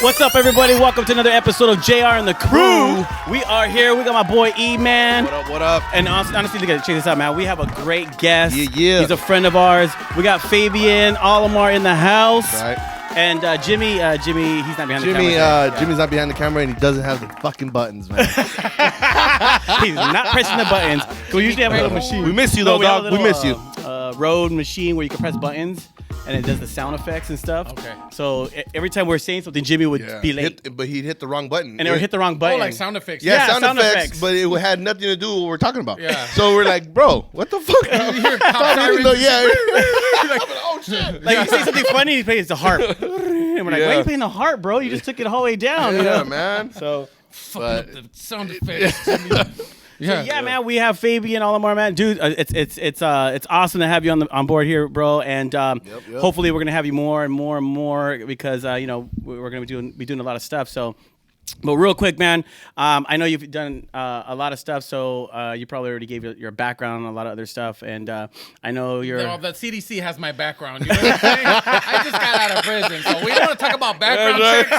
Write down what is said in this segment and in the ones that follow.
What's up, everybody? Welcome to another episode of JR and the Crew. We are here. We got my boy E-Man. What up, what up? And honestly, check this out, man. We have a great guest. Yeah. He's a friend of ours. We got Fabian Alomar in the house. Right. And Jimmy, he's not behind the camera. Jimmy's not behind the camera, and he doesn't have the fucking buttons, man. He's not pressing the buttons. We usually have a little machine. We miss you, though, dog. We miss you. Rode machine where you can press buttons, and it does the sound effects and stuff. Okay. So every time we're saying something, Jimmy would be late. But he'd hit the wrong button. And it would hit the wrong button. Oh, like sound effects. Yeah, sound effects, but it had nothing to do with what we're talking about. Yeah. So we're like, bro, what the fuck? You hear cop sirens. Yeah. Like, oh, shit. Like, you say something funny, he plays the harp. And we're like, why are you playing the harp, bro? You just took it the whole way down. You know? Man. So, Fucking up the sound effects. Yeah, man, we have Fabian Alomar, man, dude. It's awesome to have you on board here, bro. And hopefully we're gonna have you more and more and more because we're gonna be doing a lot of stuff. So. But real quick, man, I know you've done a lot of stuff, so you probably already gave your background on a lot of other stuff, and I know you're... No, the CDC has my background. You know what I'm saying? I just got out of prison, so we don't want to talk about background checks.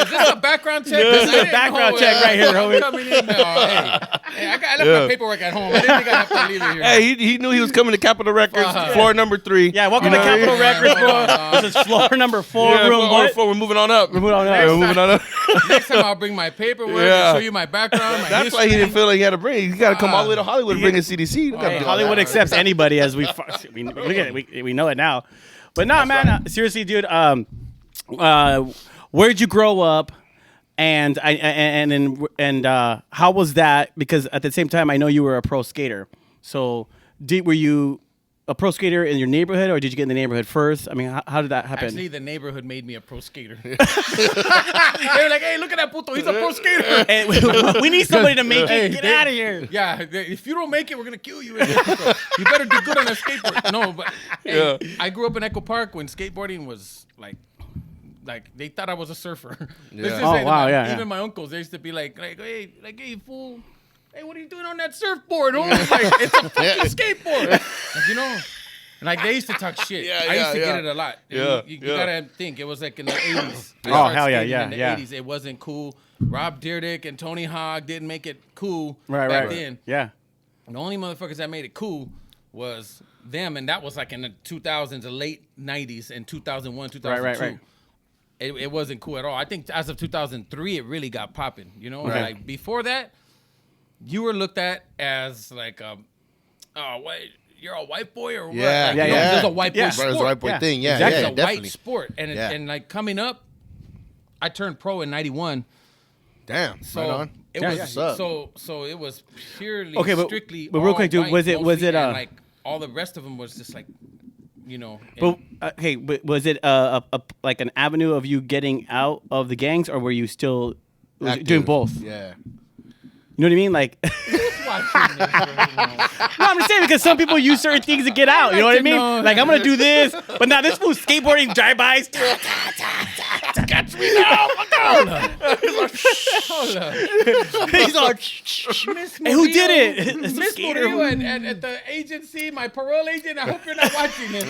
Is this a background check? This is a background check right here, homie. Coming in now. Hey, I left my paperwork at home. I didn't think I have to leave it here. Hey, he knew he was coming to Capitol Records, floor number 3. Yeah, welcome to Capitol Records, bro. This is floor number 4, room 1. We're moving on up. We're moving on up. Next time I'll bring my paperwork and show you my background. That's history. why he didn't feel like he had to bring. He got to come all the way to Hollywood to bring his CDC. Hey, Hollywood accepts anybody as we look at it. We know it now. But no, man. Seriously, dude. Where'd you grow up? And how was that? Because at the same time, I know you were a pro skater. So were you a pro skater in your neighborhood, or did you get in the neighborhood first? I mean, how did that happen? Actually, the neighborhood made me a pro skater. They were like, "Hey, look at that puto! He's a pro skater." Hey, we need somebody to make it. Get out of here. Yeah, if you don't make it, we're gonna kill you. You better do good on a skateboard. No, but hey, I grew up in Echo Park when skateboarding was like they thought I was a surfer. Yeah. Oh, wow, yeah. Even my uncles, they used to be like, hey, fool. Hey, what are you doing on that surfboard? Oh, it's like, it's a fucking skateboard. Like, like they used to talk shit. I used to get it a lot. You gotta think, it was like in the 80s. Oh, hell yeah, in the 80s, it wasn't cool. Rob Dyrdek and Tony Hawk didn't make it cool back then. Yeah. The only motherfuckers that made it cool was them, and that was like in the 2000s, the late 90s, and 2001, 2002. Right. It wasn't cool at all. I think as of 2003, it really got popping. Like before that, you were looked at as like, you're a white boy or what? Yeah, There's a white boy sport. It's a white boy thing. Yeah, exactly. It's a definitely. white sport, and like coming up, I turned pro in '91. Damn. So right on. it was so it was purely strictly. But real quick, dude, was it like all the rest of them was just like, But but was it like an avenue of you getting out of the gangs, or were you still doing both? Yeah. You know what I mean? Like, watching this right now. no, I'm just saying because some people use certain things to get out. You know what I mean? Like, I'm gonna do this, but now this fool's skateboarding drive-bys. Catch me now! Hold up. He's all, hey, who did it? It's a Miss skater. Murillo at the agency, my parole agent. I hope you're not watching this.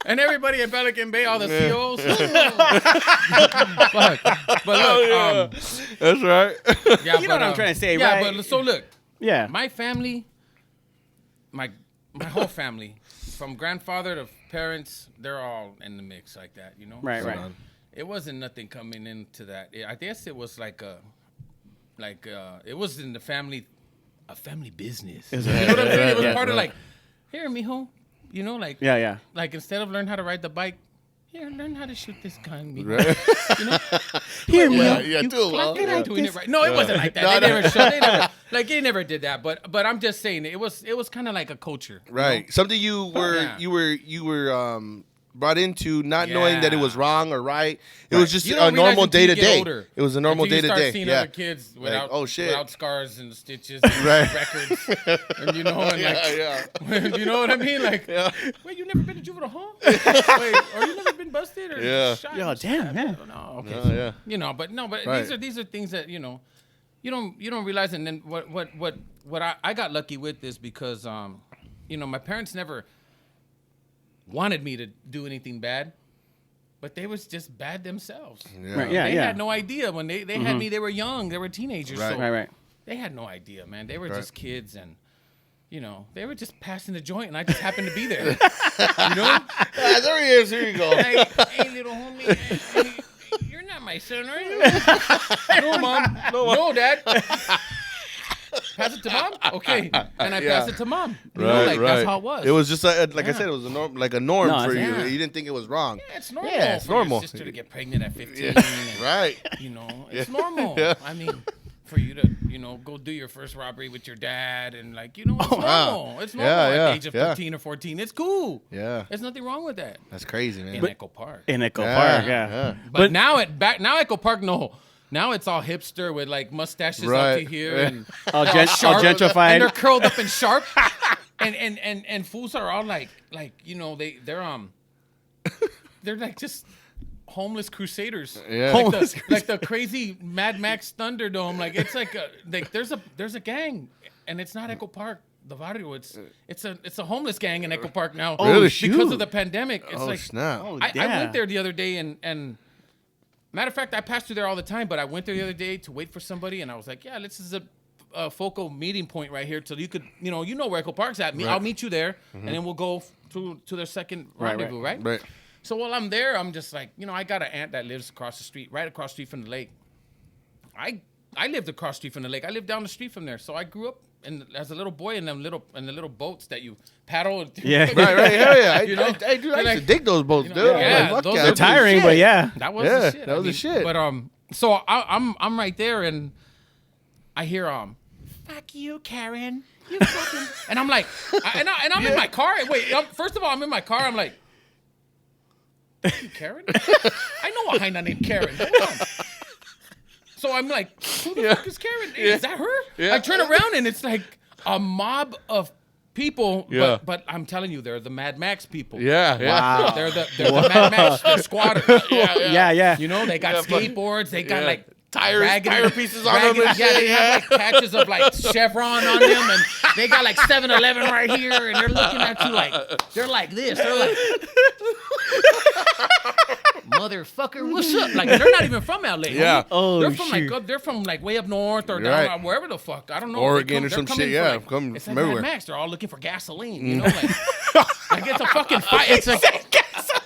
And everybody at Pelican Bay, all the COs. But look, That's right. yeah, You know what I'm trying to say, yeah, right? but so look, Yeah. my family, my whole family, from grandfather to parents, they're all in the mix like that, Right. It wasn't nothing coming into that. I guess it was like it was in the family, a family business. You know what I'm saying? It was part of like, here, mijo. Yeah. Like instead of learn how to ride the bike, here, learn how to shoot this gun. Right. Here, Yeah, too. Well, Not doing it right. No, it wasn't like that. They never did that. But I'm just saying it was kind of like a culture. Right. Something you were brought into not knowing that it was wrong or right. It was just a normal day to day. It was a normal day to day. You start seeing other kids without without scars and stitches and records. And you know what I mean? Like, wait, you never been to juvenile hall? Wait, or you never been busted or shot? Yo, damn, man. No, okay. But Right. these are things that you don't realize. And then what I got lucky with is because my parents never wanted me to do anything bad. but they was just bad themselves. Yeah. Right, yeah, They yeah. had no idea when they had me. They were young. They were teenagers. Right. So Right. They had no idea, man. They were Right. just kids, and they were just passing the joint, and I just happened to be there. You know? There he is. Here you go. Like, hey, little homie, hey, you're not my son, are you? No, Mom. No, Dad. Pass it to Mom? Okay. And I passed it to Mom. You know, like, that's how it was. It was just like I said, it was a norm No, for you. yeah. You didn't think it was wrong. Yeah, it's normal Yeah, it's for normal. your sister to get pregnant at 15. Yeah. And, Right. It's normal. Yeah. I mean, for you to, go do your first robbery with your dad and, like, it's normal. wow. It's normal Yeah, at yeah, the age of yeah. 13 or 14. It's cool. Yeah. There's nothing wrong with that. That's crazy, man. In Echo Park. In Echo Park, yeah. But now Echo Park, no. Now it's all hipster with like mustaches Right. up to here and All sharp. gentrified. And they're curled up and sharp. and fools are all like they're like just homeless crusaders. Yeah. Like the crazy Mad Max Thunderdome. Like it's like there's a gang, and it's not Echo Park. The barrio, it's a homeless gang in Echo Park now. Really? Because of the pandemic. It's like snap. I went there the other day and matter of fact, I pass through there all the time, but I went there the other day to wait for somebody, and I was like, yeah, this is a focal meeting point right here, so you could, you know where Echo Park's at. I'll meet you there, and then we'll go to their second rendezvous, right? Right. So while I'm there, I'm just like, I got an aunt that lives across the street, right across the street from the lake. I lived across the street from the lake. I lived down the street from there, so I grew up as a little boy in the little boats that you paddle. Yeah. Right. Hell yeah. I Like, used to dig those boats, dude. yeah, Fuck those yeah, are They're tiring, shit. but yeah. That was Yeah, the shit. that was the shit. But so I'm right there, and I hear fuck you, Karen. You fucking. And I'm like, and I'm in my car. Wait, first of all, I'm in my car. I'm like, fuck you, Karen. I know a hyena named Karen. Hold on. So I'm like, who the fuck is Karen? Is that her? Yeah. I turn around and it's like a mob of people, Yeah. but I'm telling you, they're the Mad Max people. Yeah. Wow. They're the Mad Max, they're squatters. Yeah. They got skateboards, they got like tire pieces on them and yeah, shit, they have like patches of like Chevron on them, and they got like 7-Eleven right here, and they're looking at you like, they're like this, they're like, motherfucker, what's up? Like, they're not even from LA. Yeah. Homie. Oh, they're from like way up north or down Right. wherever the fuck. I don't know. Oregon or They're some coming shit, for, yeah, like, come it's from like everywhere. Mad Max. They're all looking for gasoline, you know? Like it's a fucking fight. It's like,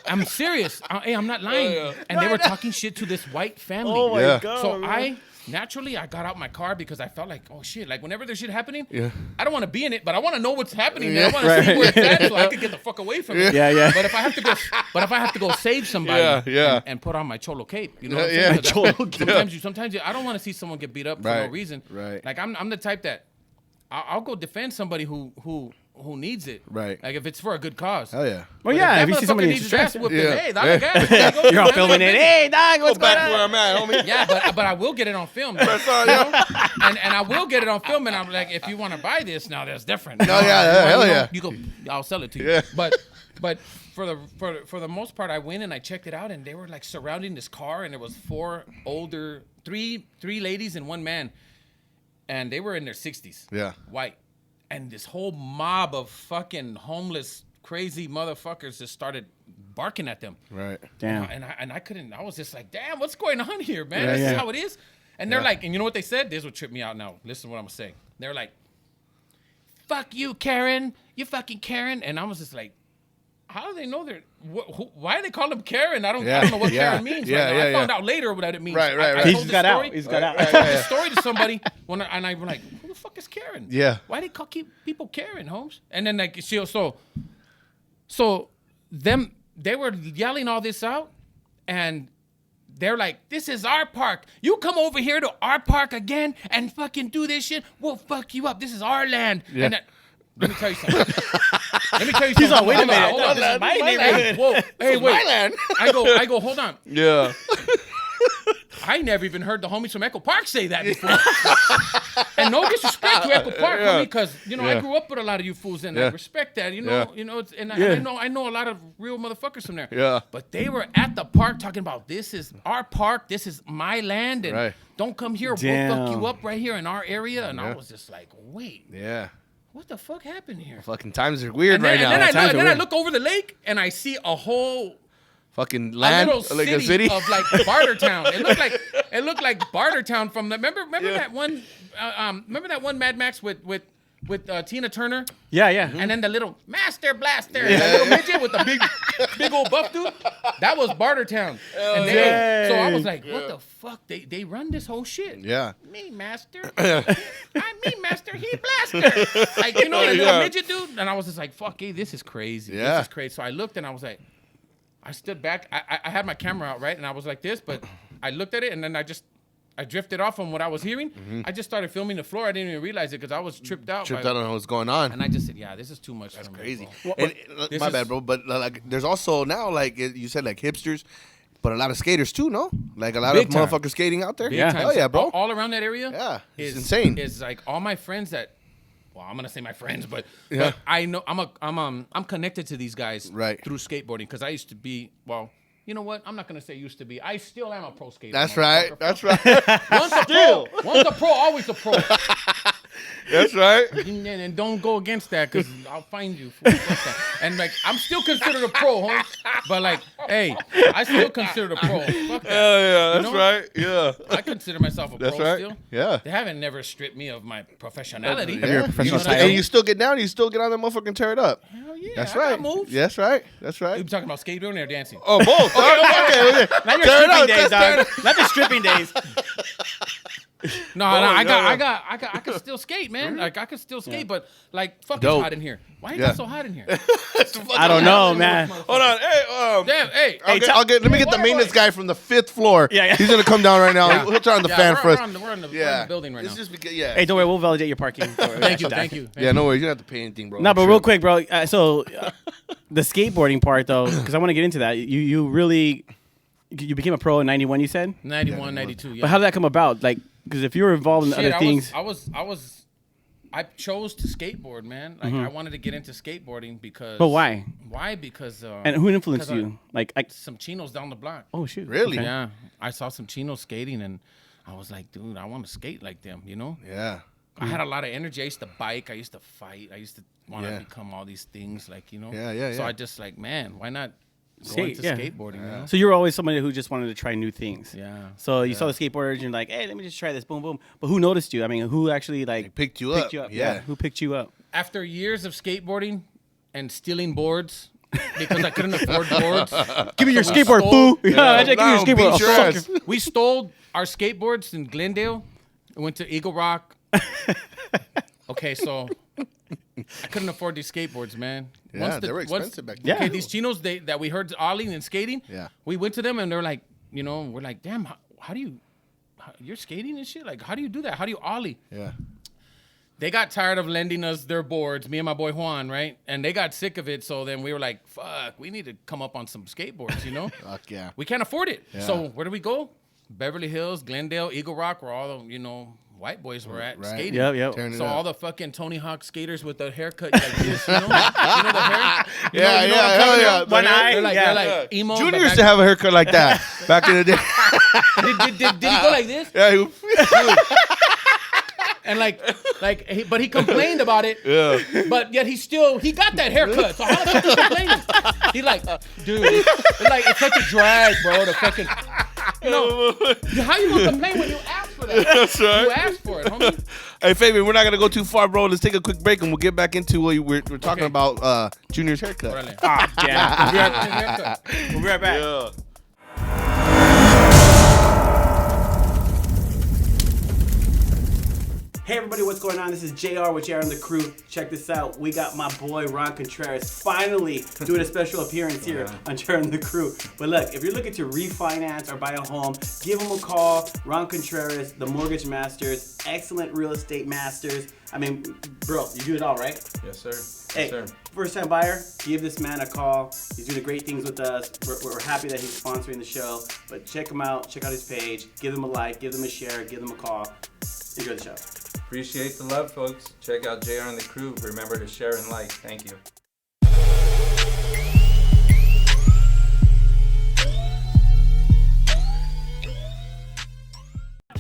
I'm serious. I'm not lying. And they were talking shit to this white family. Oh my Yeah. god. So man. Naturally, I got out my car because I felt like, oh shit, like whenever there's shit happening, Yeah. I don't want to be in it, but I want to know what's happening. Yeah. I want to see where it's at so I can get the fuck away from it. Yeah. But if I have to go save somebody, Yeah. And put on my cholo cape, you know, what I'm Yeah, saying? yeah. 'Cause Cholo sometimes I don't want to see someone get beat up for Right. no reason. Right. Like I'm the type that I'll go defend somebody who needs it. Right. Like if it's for a good cause. Hell yeah. Well, yeah, if That you see somebody motherfucker in needs his ass distress, whipped, Yeah. hey, dale gas. you're all filming it. Hey, dog, what's Go going back to where on? I'm at, homie. Yeah, but I will get it on film. That's all, yeah. And I will get it on film, and I'm like, if you want to buy this, now that's different. No, yeah, hell yeah. You go, I'll sell it to you. Yeah. But for the most part, I went and I checked it out, and they were like surrounding this car, and there was three ladies and one man, and they were in their 60s. Yeah. White, and this whole mob of fucking homeless, crazy motherfuckers just started barking at them. Right. Damn. And I couldn't. I was just like, damn, what's going on here, man? Yeah, This yeah. is how it is. And they're like, and you know what they said? This would trip me out now. Listen to what I'm saying. They're like, fuck you, Karen. You fucking Karen. And I was just like, how do they know they're? Why do they call him Karen? I don't know what Yeah. Karen means. Yeah, right now. yeah, I found yeah. out later what it means. Right. I He told just this got out. story- He's got out. I told this story to somebody and I'm like, who the fuck is Karen? Yeah. Why they keep people Karen, Holmes? And then like so they were yelling all this out, and they're like, this is our park. You come over here to our park again and fucking do this shit, we'll fuck you up. This is our land. Yeah. And let me tell you something. He's all, wait a minute. Hold on. This is my Hey, neighborhood. whoa. Hey, wait. my land. I go, hold on. Yeah. I never even heard the homies from Echo Park say that before. And no disrespect to Echo Park, Yeah. because I Yeah. grew up with a lot of you fools, and I Yeah. respect that. Yeah. I know a lot of real motherfuckers from there. Yeah. But they were at the park talking about, this is our park, this is my land, and Right. don't come here. Damn. We'll fuck you up right here in our area. And I Yeah. was just like, wait, Yeah. what the fuck happened here? Fucking times are weird And then, right now. and then, Times are I weird. look over the lake and I see a whole fucking land, a little like a city of like Bartertown. It looked like Bartertown from the remember that one remember that one Mad Max with Tina Turner? Yeah. And then the little Master Blaster, that little midget with the big old buff dude. That was Bartertown. And so I was like, what the fuck? They run this whole shit. Yeah. Me, Master. I'm me, Master. He Blaster. Like, you know, the little midget dude. And I was just like, fuck, hey, this is crazy. Yeah. This is crazy. So I looked and I was like, I stood back. I had my camera out, right? And I was like this, but I looked at it and then I drifted off from what I was hearing. Mm-hmm. I just started filming the floor. I didn't even realize it because I was tripped out. Tripped out on what's going on. And I just said, yeah, this is too much. That's for me, crazy. bro. And, my bad, bro. But like, there's also now, like you said, like hipsters, but a lot of skaters too, no? Like a lot Big of time. motherfuckers skating out there. Big Yeah. time. Hell yeah, bro. All around that area. Yeah, it's insane. It's like all my friends that. Well, I'm gonna say my friends, but Yeah. I know I'm connected to these guys Right. through skateboarding because I used to be you know what? I'm not gonna say used to be. I still am a pro skater. That's right. motherfucker. That's right. Once a pro, always a pro. That's right. And don't go against that because I'll find you. Fuck that. And like, I'm still considered a pro, homie. But like, hey, I still consider a pro. Fuck that. Yeah, that's You know? right. Yeah. I consider myself a That's pro right. still. Yeah. They haven't never stripped me of my professionality. Of your professional what style. I And mean? you still get down, you still get on that motherfucker and tear it up. Hell yeah. That's I right. got moves. That's right. That's You right. talking about skateboarding or dancing? Oh, both. Okay. Not your Tear it stripping up, days, tear dog. it Not the stripping days. No, I can still skate, man. Like I can still skate, but like fuck, it's Dope. hot in here. Why ain't Yeah. it so hot in here? I don't know, man. Hold on. Hey, Damn, hey. let me get the maintenance guy from the 5th floor. Yeah. He's gonna come down right now. Yeah. He'll turn on the Yeah, fan we're for us. in the building right It's now. just because, Hey, don't worry, we'll validate your parking. Thank you. Yeah, no worries. You don't have to pay anything, bro. No, but real quick, bro. The skateboarding part, though, because I want to get into that. You really, you became a pro in '91. You said, 91, 92. Yeah. but how did that come about? Like, because if you were involved in Shit, other things, I chose to skateboard, man. Like I wanted to get into skateboarding because. but why? Why? Because. And who influenced 'cause you? Like, some chinos down the block. oh shoot, Really? Okay. Yeah, I saw some chinos skating, and I was like, dude, I want to skate like them. You know. Yeah. I had a lot of energy. I used to bike. I used to fight. I used to want to Yeah. become all these things, like, you know. Yeah. So I just like, man, why not go Skate, into yeah. skateboarding? You know? So you were always somebody who just wanted to try new things. Yeah. So you saw the skateboarders and you're like, hey, let me just try this, boom, boom. But who noticed you? I mean, who actually like Picked you up. Yeah. Who picked you up? After years of skateboarding and stealing boards because I couldn't afford boards, Give me your So we skateboard, stole- fool. Yeah, give me your No, skateboard. beat your Oh, ass. fucker. we stole our skateboards in Glendale. We went to Eagle Rock. Okay, so I couldn't afford these skateboards, man. Yeah, they were expensive back then. Yeah. Okay, these chinos that we heard ollieing and skating. Yeah. We went to them and they're like, you know, we're like, damn, how do you, you're skating and shit? Like, how do you do that? How do you ollie? Yeah. They got tired of lending us their boards, me and my boy Juan, right? And they got sick of it. So then we were like, fuck, we need to come up on some skateboards, you know? Fuck yeah. We can't afford it. Yeah. So where do we go? Beverly Hills, Glendale, Eagle Rock, where all the, you know, white boys were at Right. skating. Yep. Tearing it So up. all the fucking Tony Hawk skaters with the haircut like this, you know? You know the hair? You know, Yeah, you know yeah, what I'm hell talking yeah. about? One eye, They're like, yeah. they're like emo. Junior but used back- to have a haircut like that back in the day. Did he go like this? Yeah, And but he complained about it. yeah. But yet he got that haircut. So how the fuck he complaining? He's like, dude, it's such a drag, bro. The fucking, you know, how you gonna complain when you ask for that? That's right. You asked for it, homie. Hey, Fabian, we're not gonna go too far, bro. Let's take a quick break and we'll get back into what we're talking Okay. about. Junior's haircut. Órale. Ah, damn. Haircut. We'll be right back. Yeah. Hey everybody, what's going on? This is JR with JR and the Crew. Check this out. We got my boy Ron Contreras finally doing a special appearance here on JR and the Crew. But look, if you're looking to refinance or buy a home, give him a call. Ron Contreras, the Mortgage Masters, excellent real estate masters. I mean, bro, you do it all, right? Yes, sir. Hey, Yes, sir. first time buyer, give this man a call. He's doing great things with us. We're happy that he's sponsoring the show. But check him out, check out his page, give them a like, give them a share, give them a call. Enjoy the show. Appreciate the love, folks. Check out JR and the Crew. Remember to share and like. Thank you.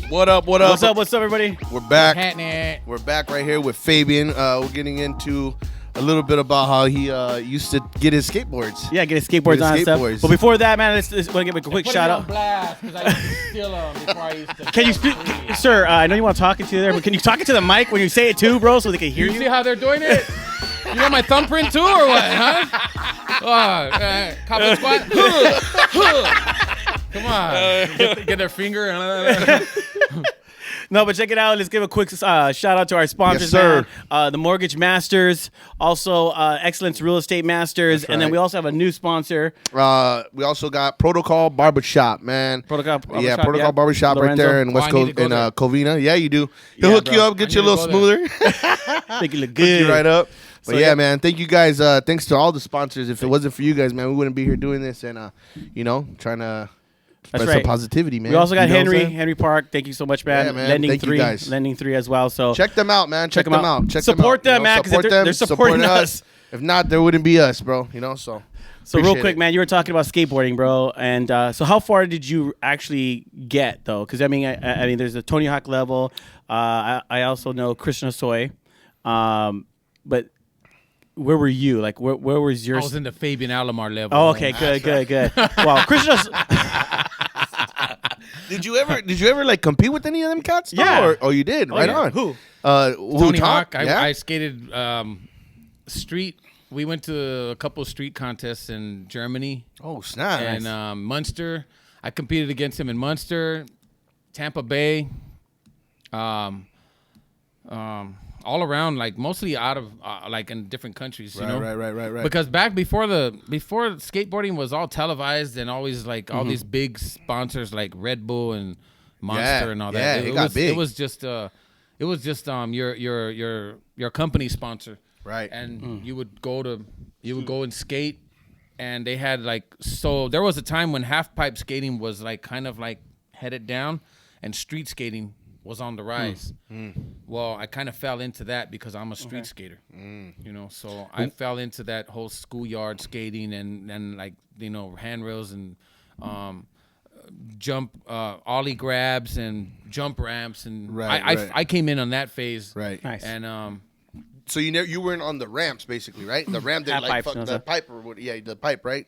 What up? What up? What's up? What's up, everybody? We're back. Hatnet. We're back right here with Fabian. We're getting into a little bit about how he used to get his skateboards. Yeah, get his skateboards on and stuff. But before that, man, let's want to give a quick shout out. Blast, I used to steal them before I used to. Can you speak, sir? I know you want to talk into there, but can you talk into the mic when you say it too, bro, so they can hear you? You see how they're doing it? You want my thumbprint too, or what? Huh? Cop squat. Come on, get their finger. No, but check it out. Let's give a quick shout out to our sponsors, yes, sir. Man. The Mortgage Masters, also Excellence Real Estate Masters, That's and then right. we also have a new sponsor. We also got Protocol Barbershop, man. Protocol Barbershop, yeah, Protocol Barbershop Lorenzo. right there in West Covina. Yeah, you do. He'll hook you up, get you a little smoother. Make it look Hook good. you right up. But So, yeah, man, thank you guys. Thanks to all the sponsors. If it wasn't for you guys, man, we wouldn't be here doing this and trying to spread some positivity, man. We also got You know what I'm saying? Henry Park. Thank you so much, man. Yeah, man. Lending Thank you 3, guys. Lending 3 as well. So Check them out, man. Check them out. Support them, man, because they're supporting us. If not, there wouldn't be us, bro. So real quick, man, you were talking about skateboarding, bro, and so how far did you actually get, though? Because I mean, there's a Tony Hawk level. I also know Christian Soy, but where were you? Like, where was your? I was in the Fabian Alomar level. Oh, okay, good. Wow, Christian. Did you ever like compete with any of them cats? though? Yeah. You did. Right yeah. on. Who? Tony Hawk. Yeah? I skated street. We went to a couple of street contests in Germany Oh, snap. and Munster. I competed against him in Munster, Tampa Bay, all around, like mostly out of like in different countries. You know, Right. because before skateboarding was all televised and always like all these big sponsors like Red Bull and Monster and all that. Yeah, it got big. It was just your company sponsor. Right. And you would go and skate, and they had there was a time when half pipe skating was like kind of like headed down, and street skating was on the rise. Well, I kind of fell into that because I'm a street skater, you know. So I fell into that whole schoolyard skating and like, you know, handrails and jump ollie grabs and jump ramps, and I came in on that phase. Right. Nice. And So you weren't on the ramps basically, right? The ramp that Half like pipes, fuck no, the sir. pipe or what? Yeah, the pipe, right?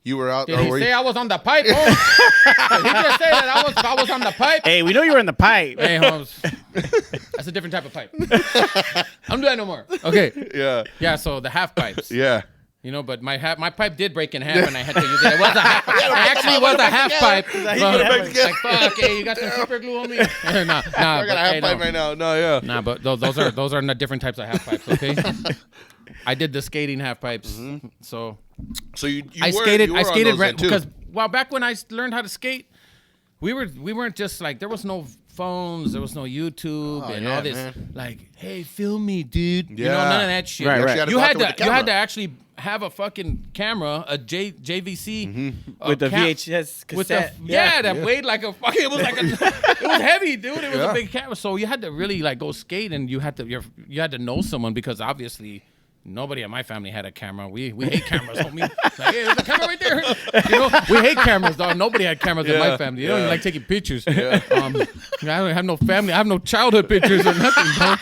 You were out. did or he were say you, I was on the pipe? Oh. Did he just say that I was on the pipe? Hey, we know you were in the pipe. Hey, Holmes. That's a different type of pipe. I don't do that no more. Okay. yeah. Yeah, so the half pipes. Yeah. You know, but my pipe did break in half, and I had to use it. It was a half. It actually was a half pipe. Like, fuck, hey, you got some super glue on me? Nah, I got a half pipe right now. No, yeah. Nah, but those are not different types of half pipes. Okay. I did the skating half pipes, so I skated because back when I learned how to skate, we weren't just like, there was no phones, there was no YouTube and all this, man. like, hey, film me, dude. You know, Yeah. none of that shit. Right. You had to actually have a fucking camera, a JVC With the VHS cassette. with that weighed like a fucking. It was like it was heavy, dude. It was a big camera, so you had to really like go skate, and you had to know someone, because obviously nobody in my family had a camera. We hate cameras, homie. Like, hey, there's a camera right there. You know, we hate cameras, dog. Nobody had cameras in my family. They don't even like taking pictures. I don't have no family. I have no childhood pictures or nothing, bro.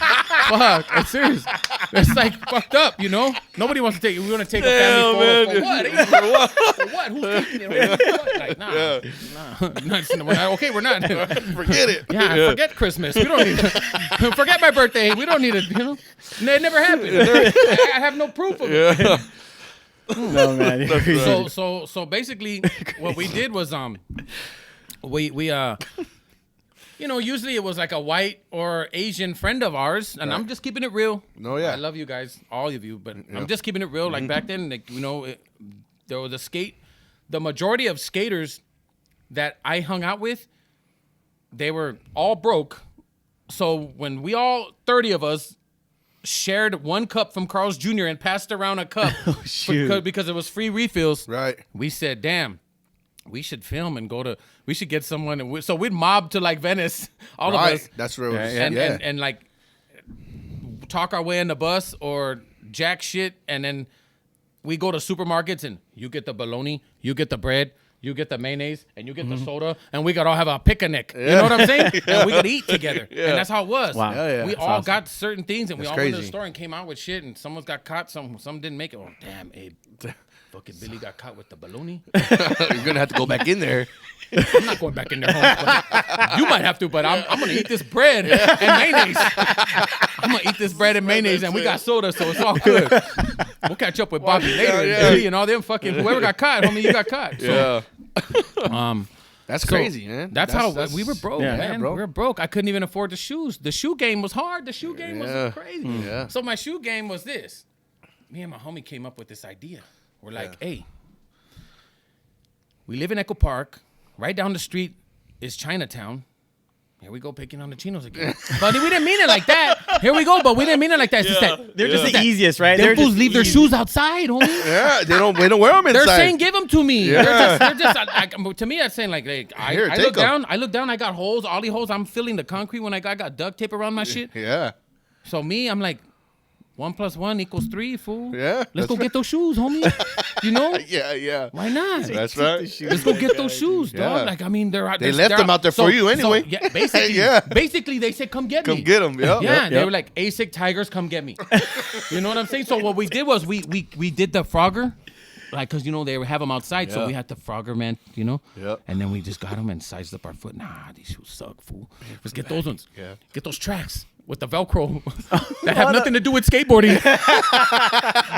Fuck, I'm serious. It's like fucked up, you know. Nobody wants to take. We want to take a family photo for what? For what? Who's taking it? What? Like, nah. Okay, we're not. Forget it. Yeah, forget Christmas. We don't need it. Forget my birthday. We don't need it. You know, it never happened. I have no proof of it. No, man. So basically, what we did was we you know, usually it was like a white or Asian friend of ours, and I'm just keeping it real. No, yeah. I love you guys, all of you, but I'm just keeping it real. Like back then, like, you know, there was the majority of skaters that I hung out with, they were all broke. So when we all 30 of us shared one cup from Carl's Jr. and passed around a cup because it was free refills. Right. We said, damn, we should film and we should get someone. So we'd mob to like Venice, all of us. That's where it was. And like talk our way in the bus or jack shit. And then we go to supermarkets and you get the bologna, you get the bread, you get the mayonnaise, and you get the soda, and we could all have a picnic. You know what I'm saying? And we could eat together. And that's how it was. Wow. We That's all awesome. got certain things, and we That's all went to the crazy. store and came out with shit, and someone's got caught, some didn't make it. Oh, damn, Abe. Fucking Billy got caught with the bologna. You're gonna have to go back in there. I'm not going back in there, home. You might have to, but I'm going to eat this bread and mayonnaise. I'm going to eat this bread and mayonnaise, and we got soda, so it's all good. We'll catch up with Bobby later and Billy and all them fucking whoever got caught, homie, you got caught. So, That's so crazy, man. That's how we were broke, Yeah. man. bro. We were broke. I couldn't even afford the shoes. The shoe game was hard. The shoe game was crazy. Yeah. So my shoe game was this. Me and my homie came up with this idea. We're like, hey, we live in Echo Park. Right down the street is Chinatown. Here we go picking on the chinos again. But we didn't mean it like that. Here we go, but we didn't mean it like that. It's just that They're just the easiest, right? them They're fools just leave their easy. shoes outside, homie. Yeah, they don't wear them inside. They're saying, give them to me. Yeah. They're just to me, that's saying, like I Here, look take 'em. down, I got holes, ollie holes. I'm filling the concrete when I got duct tape around my shit. Yeah. So me, I'm like, 1 + 1 = 3, fool. Yeah, Let's that's go get those shoes, homie. You know? Yeah. Why not? That's right. Let's go get those shoes, Yeah. dog. Like, I mean, They left them out there for you anyway. yeah, basically, Yeah. basically, they said, come get me. Come get them. Yeah. Yeah, they were like, ASIC Tigers, come get me. You know what I'm saying? So what we did was we did the Frogger, like, because, you know, they have them outside, so Yeah. we had the Frogger, man, you know? Yep. And then we just got them and sized up our foot. Nah, these shoes suck, fool. Let's get those ones. Yeah. Get those tracks with the Velcro that have nothing to do with skateboarding.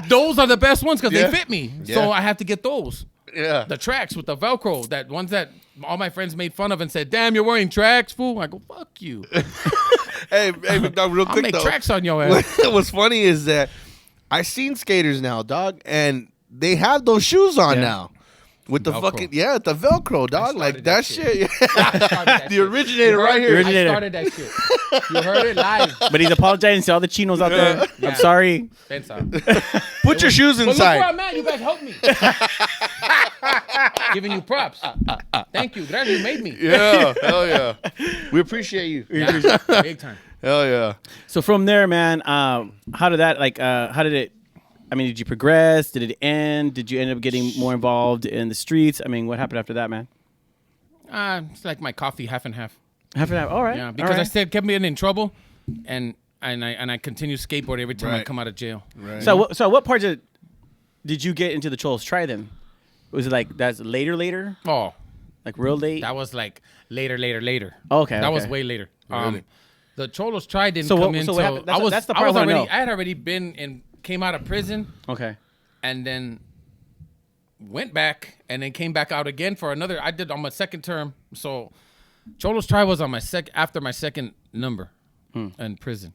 Those are the best ones because Yeah. they fit me. Yeah. So I have to get those. Yeah. The tracks with the Velcro, that ones that all my friends made fun of and said, damn, you're wearing tracks, fool. I go, fuck you. Hey, McDonald, real I'll quick make though. tracks on your ass. What's funny is that I seen skaters now, dog, and they have those shoes on Yeah. now. With the Velcro. fucking the Velcro, dog, like started that that shit. I started that The shit. originator You right heard- here. Originator. I started that shit. You heard it live. But he's apologizing to all the chinos out there. Yeah. I'm sorry. Thanks, Put your shoes But look inside. where I'm at. You guys helped me. Giving you props. Thank you. Glad you made me. Yeah, hell yeah. We appreciate you. Yeah, big time. Hell yeah. So from there, man, how did that how did it? I mean, did you progress? Did it end? Did you end up getting more involved in the streets? I mean, what happened after that, man? It's like my coffee, half and half. Half and half. All right. Yeah, all because I right. said kept me in trouble, and I continue skateboard every time I Right. come out of jail. Right. So what parts did you get into the Cholos Try then? Was it like that's later? Oh, Like real late? that was like later. Okay. That was okay. way later. Really? The Cholos Try didn't So come what- in so what till happened- that's the part I wanna know. I had already came out of prison Okay. and then went back and then came back out again for another. I did on my second term. So Cholos Try was on after my second number in prison,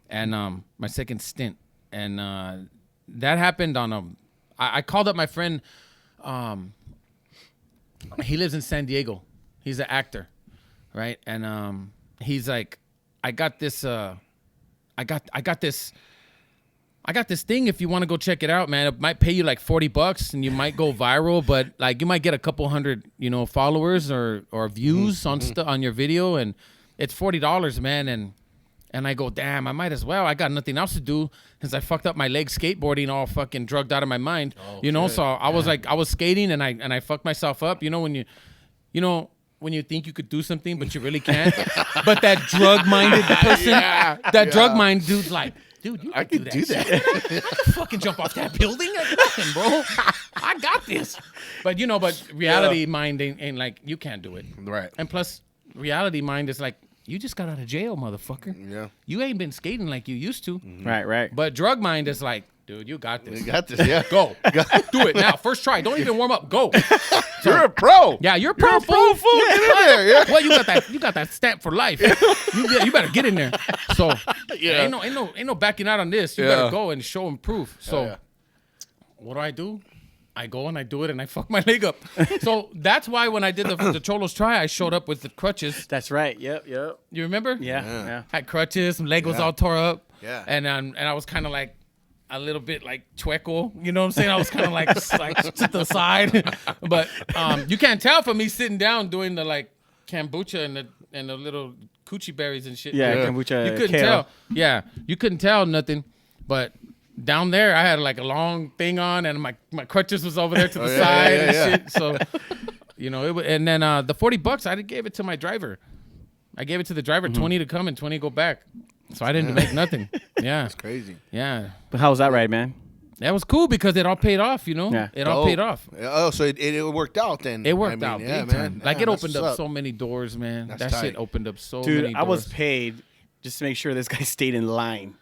and my second stint, and that happened on I called up my friend. He lives in San Diego. He's an actor, right? And he's like, I got this thing. If you want to go check it out, man, it might pay you like $40 and you might go viral, but like you might get a couple hundred, followers or views on your video, and it's $40, man. And I go, damn, I might as well. I got nothing else to do since I fucked up my leg skateboarding, all fucking drugged out of my mind. So I was like, I was skating and I fucked myself up. When you think you could do something but you really can't, but that drug-minded person, drug mind dude's like, dude, you can do that. I can fucking jump off that building, fucking bro. I got this. But reality mind ain't like, you can't do it. Right. And plus, reality mind is like, you just got out of jail, motherfucker. Yeah. You ain't been skating like you used to. Right. But drug mind is like, dude, you got this. You got this, yeah. Go. Do it now. First try. Don't even warm up. Go. You're a pro. Yeah, you're a pro, fool. Get in there, yeah. Well, you got that stamp for life. You better get in there. So ain't no backing out on this. You better go and show and prove. So what do? I go and I do it and I fuck my leg up. So that's why when I did the Cholos Try, I showed up with the crutches. That's right. Yep. You remember? Yeah. Had crutches, my leg was all tore up. Yeah. And I was kind of like a little bit like chueco, you know what I'm saying? I was kind of like to the side. But you can't tell from me sitting down doing the like kombucha and the little coochie berries and shit. Yeah, kombucha, You couldn't kale. tell. Yeah, you couldn't tell nothing. But down there, I had like a long thing on, and my crutches was over there to the side and shit. So, and then the $40, I gave it to my driver. I gave it to the driver, 20 to come and 20 go back. So I didn't make nothing. Yeah. That's crazy. Yeah. But how was that ride, man? That was cool because it all paid off, Yeah. It all paid off. Oh, so it worked out then. It worked out big time. Like, it opened up up so many doors, man. That's That tight. shit opened up so Dude, many doors. I was paid just to make sure this guy stayed in line.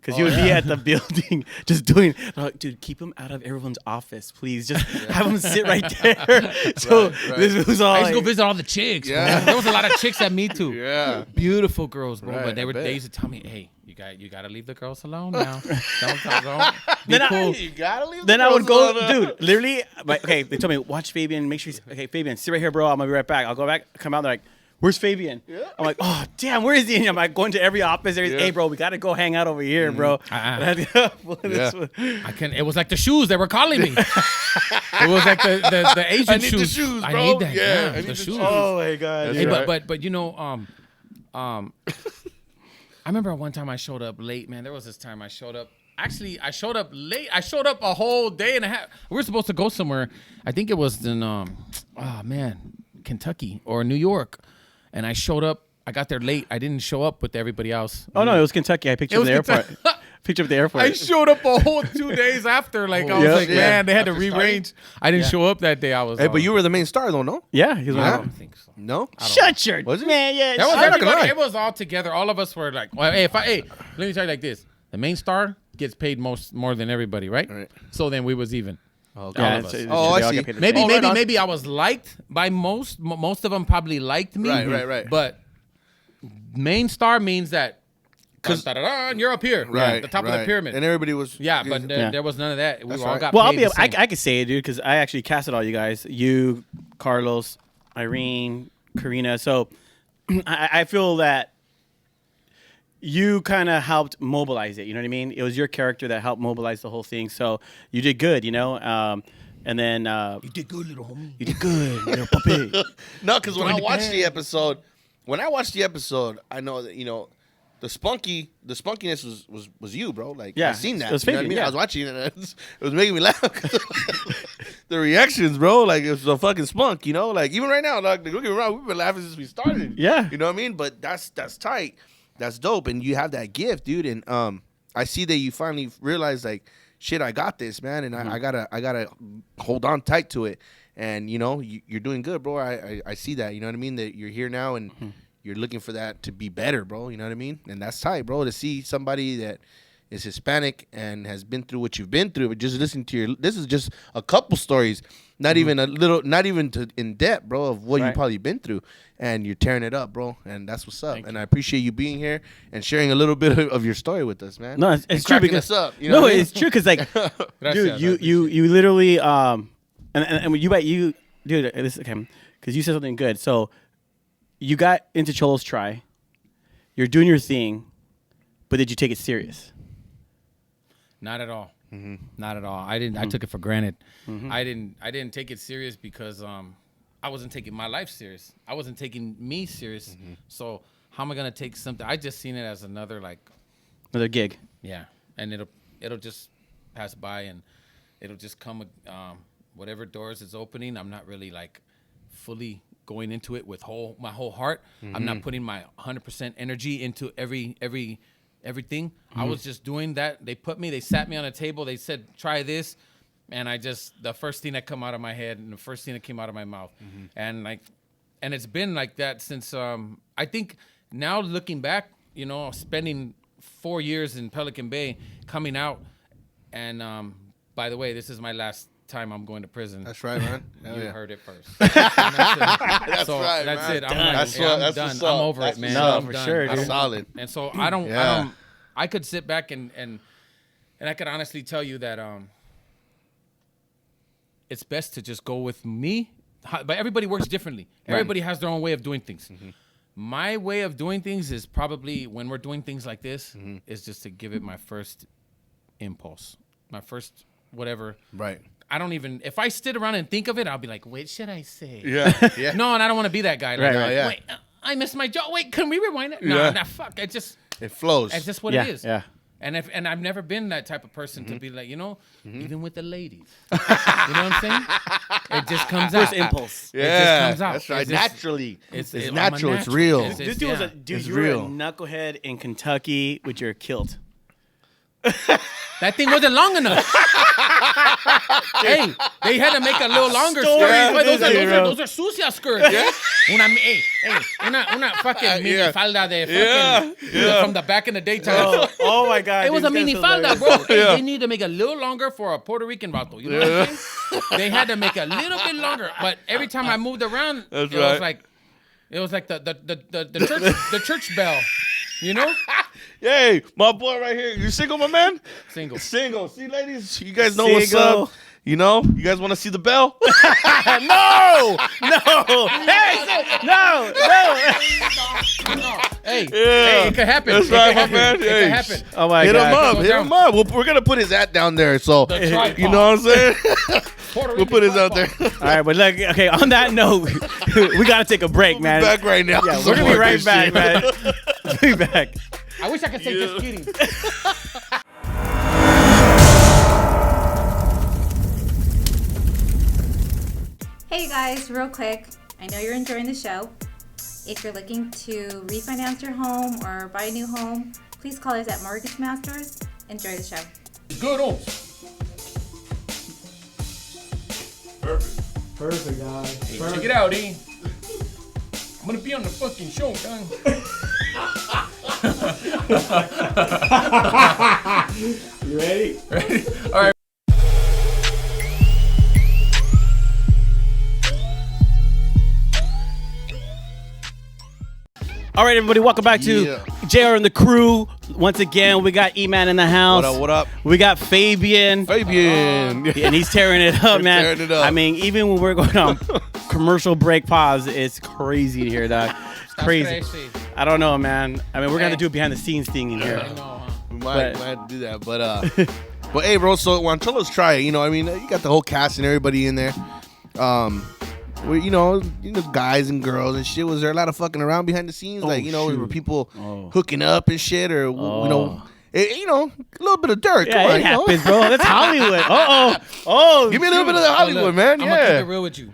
Because you would be at the building just doing, dude, keep him out of everyone's office, please. Just have him sit right there. So this was all. I used to go visit all the chicks. Yeah. Bro. There was a lot of chicks at Me Too. Yeah. Beautiful girls, bro. Right, But they used to tell me, hey, you gotta leave the girls alone now. Don't be cool. You gotta leave. Then I would go, dude, literally, okay, they told me, watch Fabian, make sure he's, okay, Fabian, sit right here, bro. I'm going to be right back. I'll go back, come out, they're like, where's Fabian? Yeah. I'm like, oh, damn, where is he? And I'm like, going to every office. Hey, bro, we got to go hang out over here, bro. It was like the shoes. They were calling me. It was like the Asian I need shoes. the shoes, bro. I need that. Yeah, I Yeah, need the the shoes. Oh, my God. Hey, Yeah. but I remember one time I showed up late, man. There was this time I showed up. Actually, I showed up late. I showed up a whole day and a half. We were supposed to go somewhere. I think it was in, Kentucky or New York. And I showed up. I got there late. I didn't show up with everybody else. Oh, no, it was Kentucky. I picked you up at the airport. Picked you up at the airport. I showed up a whole 2 days after. Like, I was like, yeah. man, they had to After rearrange. I didn't show up that day. I was. Hey, but you were the main star though, no? Yeah, he was I like, don't think so. No. shut your Was it? man. Yeah, That was I'm not gonna everybody. lie. It was all together. All of us were like, well, hey, let me tell you like this: the main star gets paid more than everybody, right? Right. So then we was even. Yeah, all of it's- us. it's- Oh, I they all see. get paid the Maybe, same. right on. maybe I was liked by most. Most of them probably liked me. Right. But main star means that because you're up here, Right. the top of the pyramid. and everybody was. But there was none of that. We That's all right. got Well, paid the same. I could say it, dude, because I actually casted all you guys. You, Carlos, Irene, Karina. So I feel that you kind of helped mobilize it. You know what I mean? It was your character that helped mobilize the whole thing. So you did good, and then You did good, little homie. you did good, little puppy. No, because when I Join the watched the band. episode, I know that the spunkiness was you, bro. Like, Yeah, I seen that. it was You know what I Fabian, mean? yeah. I was watching it, and it was making me laugh. The reactions, bro. Like, it was a fucking spunk. Like, even right now, like, don't get me wrong, we've been laughing since we started. Yeah. You know what I mean? But that's tight. That's dope, and you have that gift, dude. And I see that you finally realize, like, shit, I got this, man, and I gotta hold on tight to it. And you're doing good, bro. I see that. You know what I mean? That you're here now, and you're looking for that to be better, bro. You know what I mean? And that's tight, bro. To see somebody that is Hispanic and has been through what you've been through, but just listening to this is just a couple stories, not even in depth, bro, of what you've probably been through, and you're tearing it up, bro. And that's what's up. And I appreciate you being here and sharing a little bit of your story with us, man. No, it's And true cracking because us up. You know what I mean? it's true because like, dude, you literally and you dude, this okay because you said something good. So you got into Cholo's Try, you're doing your thing, but did you take it serious? Not at all. Not at all. I didn't. I took it for granted. I didn't take it serious because I wasn't taking my life serious. I wasn't taking me serious. So how am I gonna take something? I just seen it as another Gig. Yeah, and it'll just pass by and it'll just come. Whatever doors it's opening, I'm not really like fully going into it with my whole heart. I'm not putting my 100% energy into everything. I was just doing that. They sat me on a table. They said, try this. And the first thing that come out of my head and the first thing that came out of my mouth. And it's been like that since, I think now looking back, spending 4 years in Pelican Bay, coming out. And, by the way, this is my last time I'm going to prison. That's right, man. You heard it first. That's right, man. it. I'm That's I'm that's done. what's I'm up. over That's it, man. what's No, up. I'm for done. sure, I dude. don't- Solid. And so I don't. Yeah. I could sit back and I could honestly tell you that it's best to just go with me. But everybody works differently. Everybody has their own way of doing things. My way of doing things is probably when we're doing things like this is just to give it my first impulse, my first whatever. Right. I don't even, if I sit around and think of it, I'll be like, wait, should I say? Yeah. No, and I don't want to be that guy. Like, Right, yeah. Wait, I missed my joke. Wait, can we rewind it? No, Yeah. nah, fuck. It's It flows. just what yeah, it is. yeah. And I've never been that type of person to be like, even with the ladies. You know what I'm saying? It just comes out. First impulse. Yeah, It just comes out. that's right. It's just- Naturally, it's I'm a natural. It's natural. real. It's- This dude was a dude. It's You were a real. knucklehead in Kentucky with your kilt. That thing wasn't long enough. Hey, they had to make a little longer Story skirt. with this dude, bro. Those are sucia skirts. Yeah. Una fucking mini falda de fucking from the back in the daytime. Oh my God. It was dude, a this mini guy's falda, hilarious. bro. Hey, they need to make a little longer for a Puerto Rican vato. You know what I'm saying? They had to make a little bit longer. But every time I moved around, it was like the church bell. You know? Hey, my boy right here. You single, my man? Single. Single. See, ladies, you guys know what's up. You guys want to see the bell? No. Hey, no. Hey, Yeah. it could happen. That's It right, could my happen. man. It could Hey, happen. Oh my Hit God. him up. Go Hit down. him up. We're going to put his ad down there. So, The tripod. you know what I'm saying? Puerto We'll Rican put his out tripod. there. All right, but look, okay, on that note, we got to take a break, man. Back right now. Yeah, we're going to be right back, man. We'll be back. I wish I could say just kidding. Hey guys, real quick, I know you're enjoying the show. If you're looking to refinance your home or buy a new home, please call us at Mortgage Masters. Enjoy the show. Good on. Perfect, guys. Hey, check it out, eh? I'm gonna be on the fucking show, done. You ready? Ready? All right. All right, everybody, welcome back to JR and the crew. Once again, we got E-Man in the house. What up? We got Fabian. Fabian. And he's tearing it up, man. tearing it up. I mean, even when we're going on commercial break pause, it's crazy in here, dog. It's crazy. I don't know, man. I mean, we're going to do a behind the scenes thing in here. I know, huh? We might do that. But hey, bro, so Wancholos try it. I mean, you got the whole cast and everybody in there. You know, guys and girls and shit. Was there a lot of fucking around behind the scenes? Were people hooking up and shit, or a little bit of dirt. Yeah, Come on, it happens, bro. That's Hollywood. Oh, Give me a little bit of the Hollywood, man. I'm gonna keep Yeah. it real with you.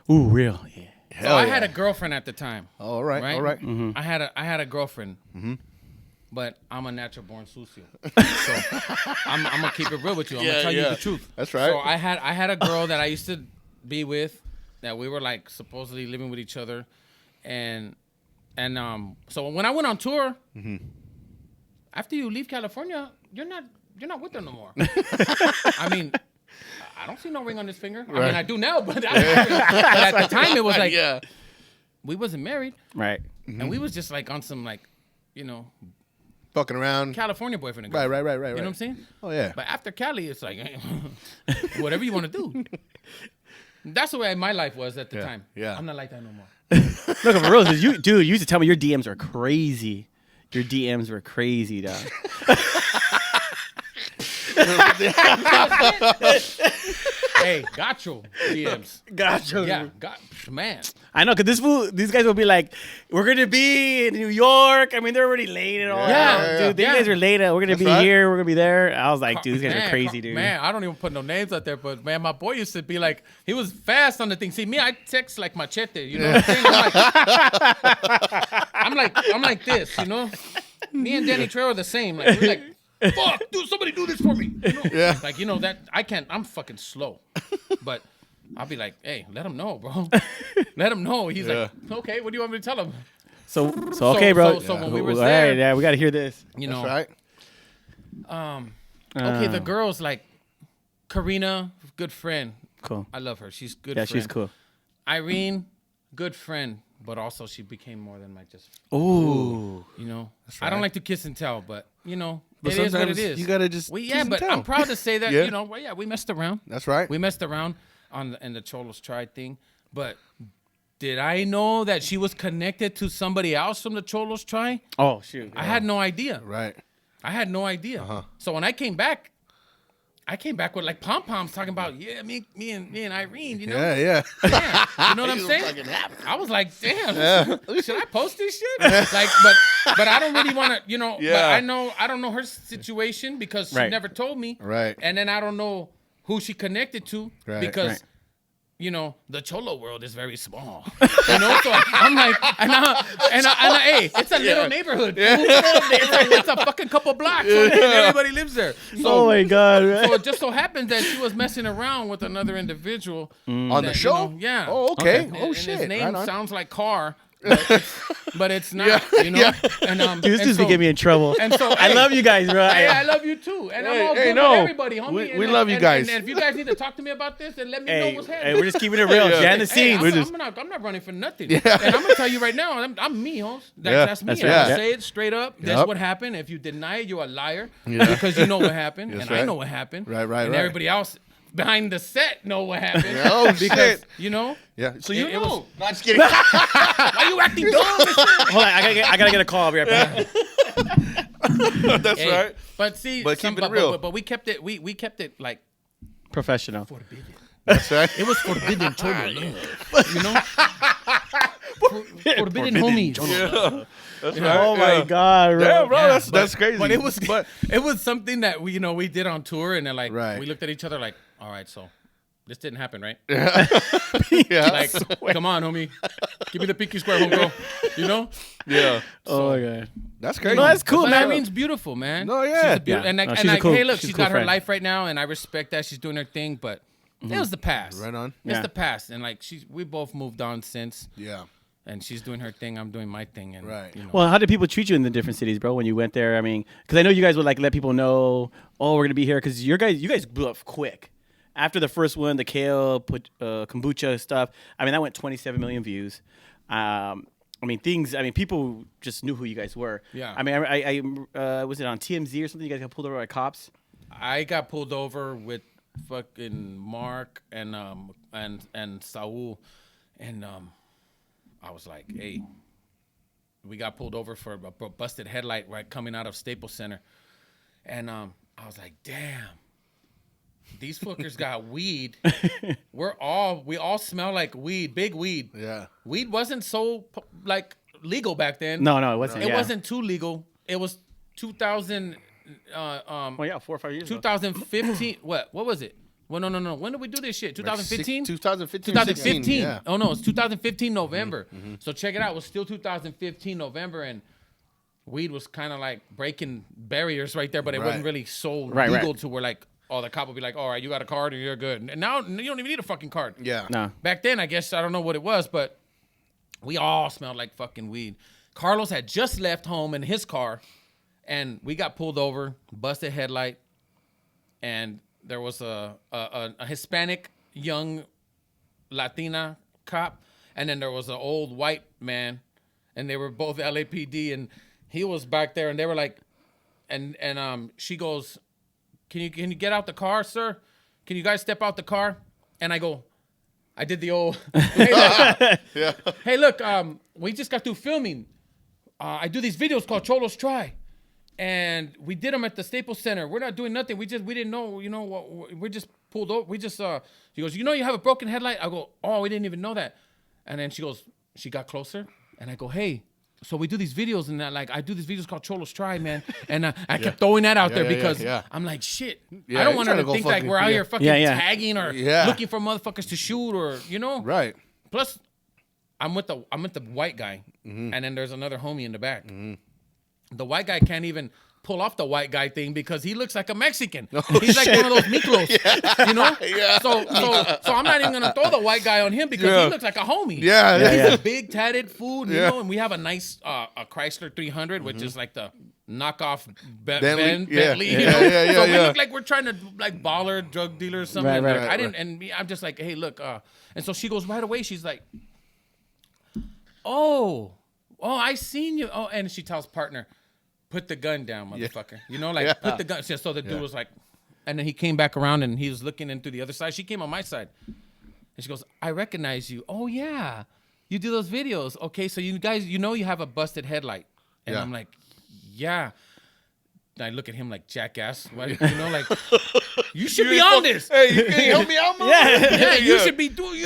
Ooh, real. Yeah. So I had a girlfriend at the time. All right. Right? All right. Mm-hmm. I had a girlfriend. But I'm a natural born sucio. So I'm gonna keep it real with you. I'm gonna tell you the truth. That's right. So I had a girl that I used to be with, that we were like supposedly living with each other, and so when I went on tour, after you leave California, you're not with her no more. I mean, I don't see no ring on his finger. I mean, I do now, but at the time it was like we wasn't married, Right. and we was just like on some Fucking around. California boyfriend and Right. girlfriend. You know what I'm saying? Oh yeah. But after Cali, it's like whatever you want to do. That's the way my life was at the time. yeah. I'm not like that no more. Look, for real, you used to tell me your DMs are crazy. Your DMs were crazy, dog. Hey, gotcha DMs. Gotcha. Yeah, man. I know, because these guys will be like, we're going to be in New York. I mean, they're already late and all. Yeah, Dude, these guys are late. We're going to be right. here. We're going to be there. I was like, dude, these guys Man, are crazy, dude. Man, I don't even put no names out there, but man, my boy used to be like, he was fast on the thing. See, me, I text like machete, you know what I'm saying? I'm like this, you know? Me and Danny Trejo are the same. Like, we're like, fuck, dude, somebody do this for me. You know? Yeah. Like, that I can't, I'm fucking slow. But I'll be like, hey, let him know, bro. Let him know. He's like, okay, what do you want me to tell him? So okay, bro. So when we were All there, right, yeah, we got to hear this. you know, That's okay, the girls like Karina, good friend. Cool. I love her. She's good. Yeah, friend. she's cool. Irene, good friend, but also she became more than like just. Ooh. You know, right. I don't like to kiss and tell, but But it is what it sometimes is. you gotta just kiss and but tell. I'm proud to say that Yeah. we messed around. That's right. We messed around in the Cholos Tribe thing, but did I know that she was connected to somebody else from the Cholos Tribe? Oh, shoot. I had no idea. Right. I had no idea. So when I came back, I came back with like pom poms talking about me and Irene, you know. Yeah. You know what I'm saying? I was like, damn, should I post this shit? Like, but I don't really want to, you know. Yeah. But I don't know her situation because she Right. never told me. Right. And then I don't know who she connected to because. Right. You know, the cholo world is very small. You know, so I'm like, hey, it's a little neighborhood. It's a fucking couple blocks, and everybody lives there. So, Oh my God! Right? so it just so happens that she was messing around with another individual On the show? You know, yeah. Oh, okay. And, Oh, and shit. his name Right on. sounds like car, but it's not. You know, and Dude, this and is gonna get me in trouble. And so I love you guys, bro. Hey, I love you too, and I'm all good no. with everybody, homie. We And- love you and- guys. And if you guys need to talk to me about this, then let me know what's happening. Hey, we're just keeping it real. Yeah. Behind the Hey, scenes. I'm not running for nothing. And I'm gonna tell you right now, I'm me, host. That's me. That's I'm right. gonna Yeah. say it straight up. Yep. That's what happened. If you deny it, you're a liar Yeah. because you know what happened, That's and right. I know what happened. Right, and right. everybody else behind the set know what happened. Oh, because shit. you know. Yeah. So you It know. was- No, I'm just kidding. Why you acting dumb? Hold on, I gotta get a call. I'll be right back. That's Hey, right. But see, But keep it real. But we kept it. We kept it like Professional. forbidden. That's right. It was forbidden cholo love. You know. Forbidden homies. Yeah. That's Yeah. right. Oh my Yeah. God, bro. Yeah, bro. Yeah, That's crazy. But it was something that we did on tour, and then like Right. we looked at each other like, all right, so this didn't happen, right? Yeah. Like, come on, homie, give me the pinky square, homegirl. You know? Yeah. Oh my God. That's crazy. No, that's cool, But man. Irene's beautiful, man. No, yeah. She's a beautiful, Yeah. and like, No, and she's a like, cool- hey, look, she's a she's cool got her friend. life right now, and I respect that she's doing her thing, but it was the past. Right on. It's Yeah. the past, and like we both moved on since, Yeah. and she's doing her thing, I'm doing my thing, and Right. you know. Well, how did people treat you in the different cities, bro? When you went there, I mean, because I know you guys would like let people know, oh, we're gonna be here, because you guys blew up quick. After the first one, the kale kombucha stuff, I mean, that went 27 million views. People just knew who you guys were. Yeah. I mean, I was it on TMZ or something? You guys got pulled over by cops. I got pulled over with fucking Mark and Saul, and I was like, hey, we got pulled over for a busted headlight right coming out of Staples Center, and I was like, damn, these fuckers got weed. We all smell like weed, big weed. Yeah. Weed wasn't so like legal back then. No, it wasn't. It yeah. wasn't too legal. It was 2000. Well, yeah, 4 or 5 years ago. 2015. What was it? Well, no. When did we do this shit? 2015. 2015. 2015. Yeah. Oh no, it's 2015 November. So check it out. It was still 2015 November, and weed was kind of like breaking barriers right there, but it wasn't really so legal to where like, oh, the cop would be like, all right, you got a card and you're good. And now you don't even need a fucking card. Yeah. No. Back then, I guess I don't know what it was, but we all smelled like fucking weed. Carlos had just left home in his car, and we got pulled over, busted headlight, and there was a Hispanic young Latina cop, and then there was an old white man, and they were both LAPD, and he was back there, and they were like, and she goes, Can you get out the car, sir? Can you guys step out the car? And I did the old, hey, look, we just got through filming. I do these videos called Cholos Try. And we did them at the Staples Center. We're not doing nothing. We didn't know, we just pulled over. She goes, you have a broken headlight? I go, oh, we didn't even know that. And then she got closer. And I go, hey, so we do these videos, and I do these videos called Cholos Try, man. And I kept throwing that out there because I'm like, shit. Yeah, I don't you're want her trying to to go think like fucking- we're out yeah. here fucking Yeah. tagging or Yeah. looking for motherfuckers to shoot or, Right. Plus, I'm with the white guy, and then there's another homie in the back. The white guy can't even pull off the white guy thing because he looks like a Mexican. He's like one of those Miklos, you know? Yeah. So I'm not even gonna throw the white guy on him because he looks like a homie. Yeah. He's Yeah. a big tatted fool, you Yeah. know, and we have a nice a Chrysler 300, which is like the knockoff Bentley? Bentley. Yeah. You Yeah, know? yeah, So we yeah. look like we're trying to like baller drug dealer or something. Right, Like, right, I didn't, and I'm just like, hey, look, and so she goes right away. She's like, oh, I seen you. Oh, and she tells partner, put the gun down, motherfucker. You know, like put the gun. So the dude was like, and then he came back around and he was looking in through the other side. She came on my side, and she goes, I recognize you. Oh yeah, you do those videos. Okay, so you guys, you have a busted headlight, and Yeah. I'm like, yeah. I look at him like jackass. Like, you should be on this. Hey, you can help me out, man? Yeah, you should be doing.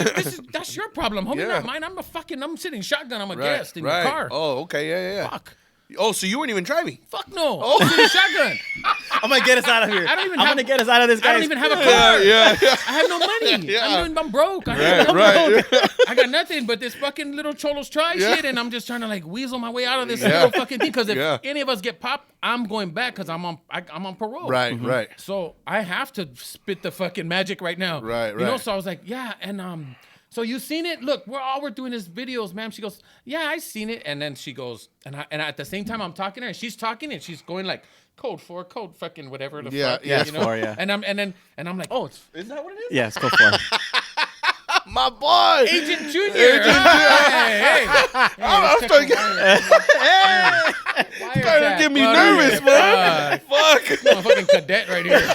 That's your problem, homie. Not mine. I'm sitting shotgun. I'm a guest in your car. Oh, okay, yeah. Fuck. Oh, so you weren't even driving? Fuck no. Oh, I'm sitting shotgun. I'm gonna get us out of here. I'm gonna get us out of this guy. I don't even have a car. Yeah. I have no money. I'm broke. Right. I got nothing but this fucking little cholos try shit, and I'm just trying to like weasel my way out of this little fucking thing. Because if any of us get popped, I'm going back because I'm on parole. Right. So I have to spit the fucking magic right now. Right. You know. So I was like, yeah, and so you seen it? Look, we're doing is videos, ma'am. She goes, yeah, I seen it. And then she goes, and at the same time I'm talking to her, and she's talking, and she's going like, code fucking whatever the fuck. Yeah, you know? 4, yeah. And I'm like, oh, is that what it is? Yeah, it's code 4. My boy, Agent Junior. Hey. I'm starting to get me nervous, man. Fuck. I'm a fucking cadet right here.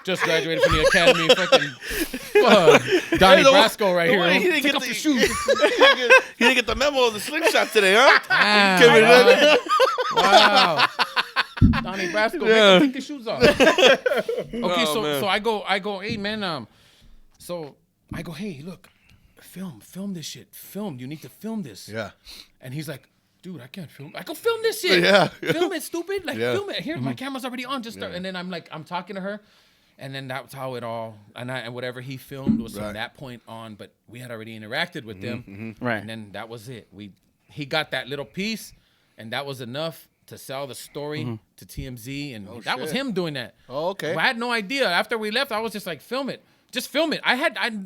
Just graduated from the academy. Fucking Donnie Brasco right here. He didn't Take get off the your shoes. He didn't get the memo of the slingshot today, huh? Wow. Donnie Brasco, make him take the shoes off. Okay, so I go, hey man, so I go, hey, look, film this shit. You need to film this. Yeah. And he's like, dude, I can't film. I go film this shit. Yeah. Film it, stupid. Like film it. Here, my camera's already on. Just start. And then I'm talking to her. And then that's how it all, and whatever he filmed was from that point on, but we had already interacted with them. Right. And then that was it. He got that little piece, and that was enough to sell the story to TMZ, and that was him doing that. Oh, okay. But I had no idea. After we left, I was just like, film it. Just film it.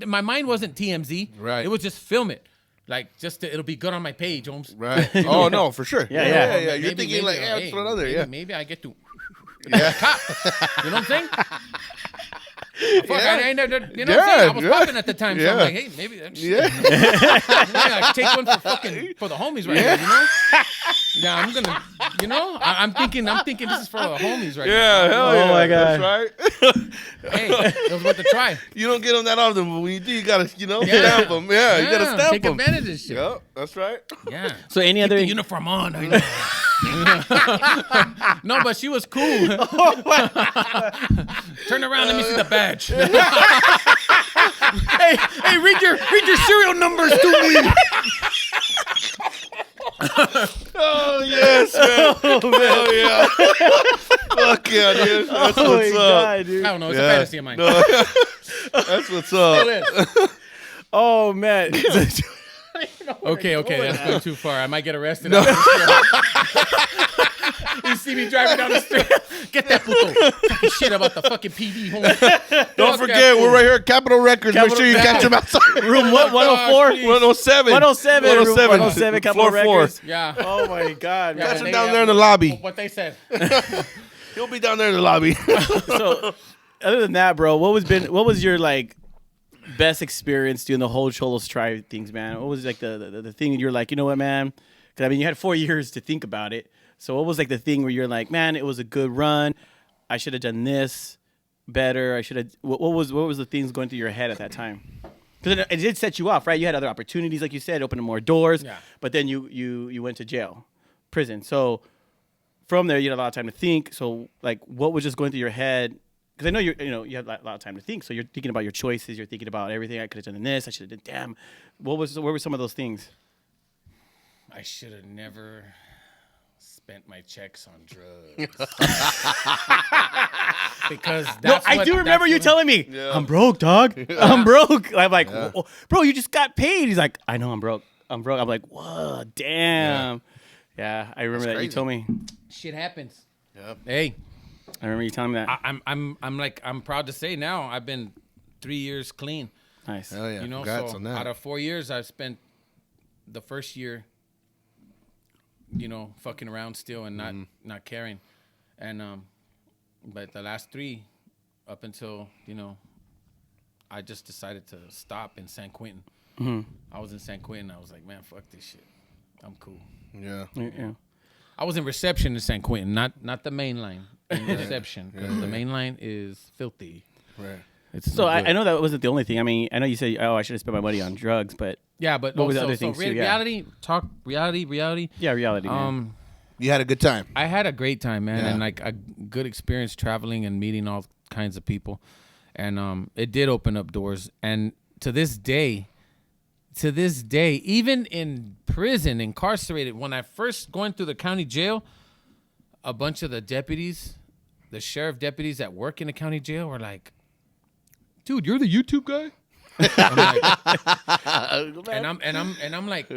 My mind wasn't TMZ. Right. It was just film it. Like, it'll be good on my page, Holmes. Right. Oh, no, for sure. Yeah. You're Maybe, thinking like, let's put another, Maybe I get to... Yeah. Cop. You know what I'm saying? Fuck, I was Yeah. popping at the time, so I'm like, hey, maybe that's I take one for the homies right here, you know? Yeah, I'm gonna, you know, I'm thinking this is for the homies right Yeah, now. hell yeah. my God. That's right. Hey, it was worth a try. You don't get them that often, but when you do, you gotta, stamp them. Yeah, you gotta stamp take them. advantage of this shit. Yep, that's right. Yeah. So any Keep other the uniform on. I know. No, but she was cool. Turn around, let me see the badge. hey, read your serial numbers to me. Oh yes, man. Oh yeah. Fuck yeah, dude. That's what's up. God, dude. I don't know. It's a fantasy of mine. No, that's what's up. Oh man. Okay, that's going too far. I might get arrested. You see me driving down the street. Get that puto. Talking shit about the fucking PD. Don't forget, we're right here at Capitol Records. Make sure you catch them outside. Room what? 104? 107. 107. Capitol Floor 4. Records. Yeah. Oh my God. Yeah, Catch him they, down there in the lobby. What they said. He'll be down there in the lobby. So, other than that, bro, what was your like best experience doing the whole Cholos Try things, man? What was like the thing you're like, you know what, man? Because I mean, you had 4 years to think about it. So what was like the thing where you're like, man, it was a good run. I should have done this better. I should have. What was the things going through your head at that time? Because it did set you off, right? You had other opportunities, like you said, opening more doors. Yeah. But then you went to jail, prison. So from there, you had a lot of time to think. So like, what was just going through your head? Because I know you had a lot of time to think. So you're thinking about your choices. You're thinking about everything. I could have done this. I should have done. Damn. What were some of those things? I should have never spent my checks on drugs. Because that's I do remember you telling me, I'm broke, dog. I'm broke. I'm like, bro, you just got paid. He's like, I know I'm broke. I'm like, whoa, damn. Yeah, I remember that. You told me. Shit happens. Yep. Hey, I remember you telling me that. I'm proud to say now I've been 3 years clean. Nice. Hell yeah. You know, Congrats so on that. out of 4 years, I've spent the first year, fucking around still and not caring, and but the last 3, up until I just decided to stop in San Quentin. Mm-hmm. I was in San Quentin. I was like, man, fuck this shit. I'm cool. Yeah. I was in reception in San Quentin, not the main line. In reception, because the main line is filthy. Right. So I know that wasn't the only thing. I mean, I know you said, I should have spent my money on drugs, but Yeah, but what was the other things too? reality, talk reality. Yeah, reality. You You had a good time. I had a great time, man, Yeah. and like a good experience traveling and meeting all kinds of people, and it did open up doors. And to this day, even in prison, incarcerated, when I first going through the county jail, a bunch of the deputies, the sheriff deputies that work in the county jail, were like, "Dude, you're the YouTube guy." I'm like,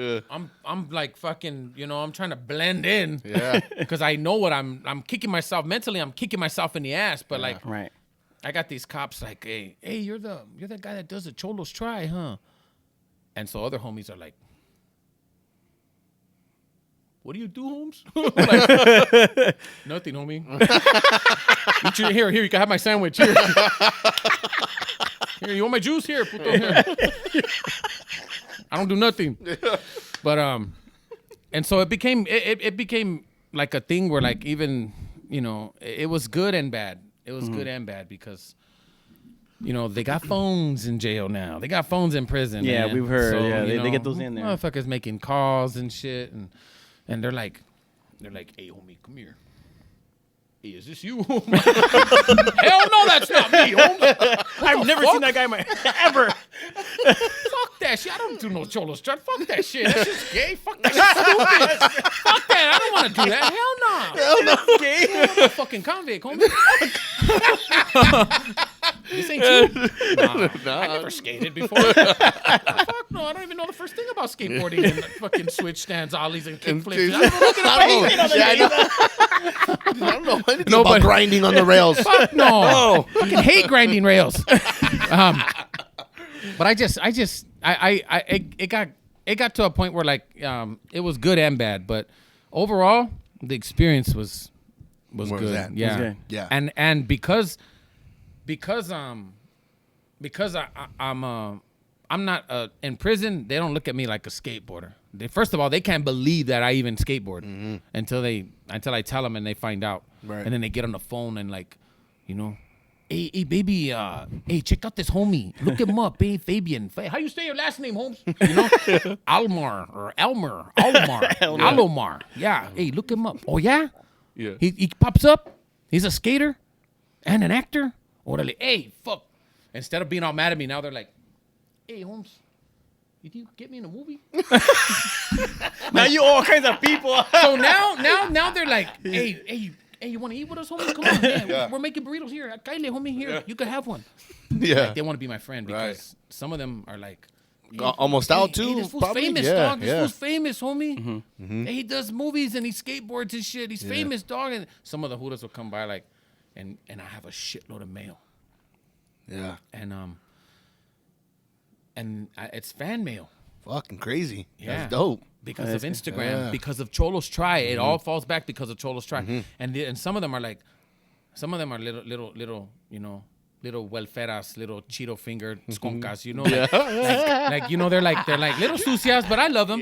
I'm like fucking, I'm trying to blend in, because I know what I'm kicking myself mentally. I'm kicking myself in the ass, but like, Right. I got these cops like, hey, you're the guy that does the Cholos Try, huh? And so other homies are like, what do you do, Holmes? Like, nothing, homie. Here, you can have my sandwich. Here, you want my juice? Here, puto. Here. I don't do nothing. But and so it became like a thing where like even it was good and bad. It was good and bad because they got phones in jail now. They got phones in prison. Yeah, man. we've heard. So, Yeah, they get those in there. Motherfuckers making calls and shit, and they're like, hey, homie, come here. Hey, is this you? Hell no, that's not me, homie. I've never seen that guy ever. Fuck that shit. I don't do no Cholos Try. Fuck that shit. That's just gay. Fuck that shit. Stupid. Fuck that. I don't want to do that. Hell no. Hell no. Gay. I'm a fucking convict, homie. This ain't you. Nah, I never skated before. Fuck no. I don't even know the first thing about skateboarding and fucking switch stands, ollies, and kick flips. I don't know anything about grinding on the rails. Fuck no. Fucking hate grinding rails. But it got to a point where like it was good and bad, but overall the experience was good. That? Yeah. Was good. Yeah. And because I'm not in prison, they don't look at me like a skateboarder. First of all, they can't believe that I even skateboard until I tell them and they find out. Right. And then they get on the phone and like, hey baby, hey, check out this homie. Look him up, hey Fabian. How you say your last name, Holmes? Alomar or Alomar. Alomar. Yeah. Hey, look him up. Oh yeah? Yeah. He pops up. He's a skater and an actor. Orale, hey, fuck. Instead of being all mad at me, now they're like, hey, Holmes, did you get me in a movie? Now you all kinds of people. So now they're like, hey, you want to eat with us, homie? Come on, man. We're making burritos here. Kaile, homie, here. You could have one. Yeah. Like, they want to be my friend because some of them are like, hey, almost out too. Hey, this fool's probably? famous, Yeah, dog. This yeah. fool's famous, homie. Hey, he does movies and he skateboards and shit. He's famous, dog. And some of the hooters will come by like, and I have a shitload of mail. Yeah. And it's fan mail. Fucking crazy. Yeah. That's dope. Because of Instagram, because of Cholos Try. It all falls back because of Cholos Try. And some of them are like, little, little welferas, little Cheeto fingered skonkas, they're like little sucias, but I love them,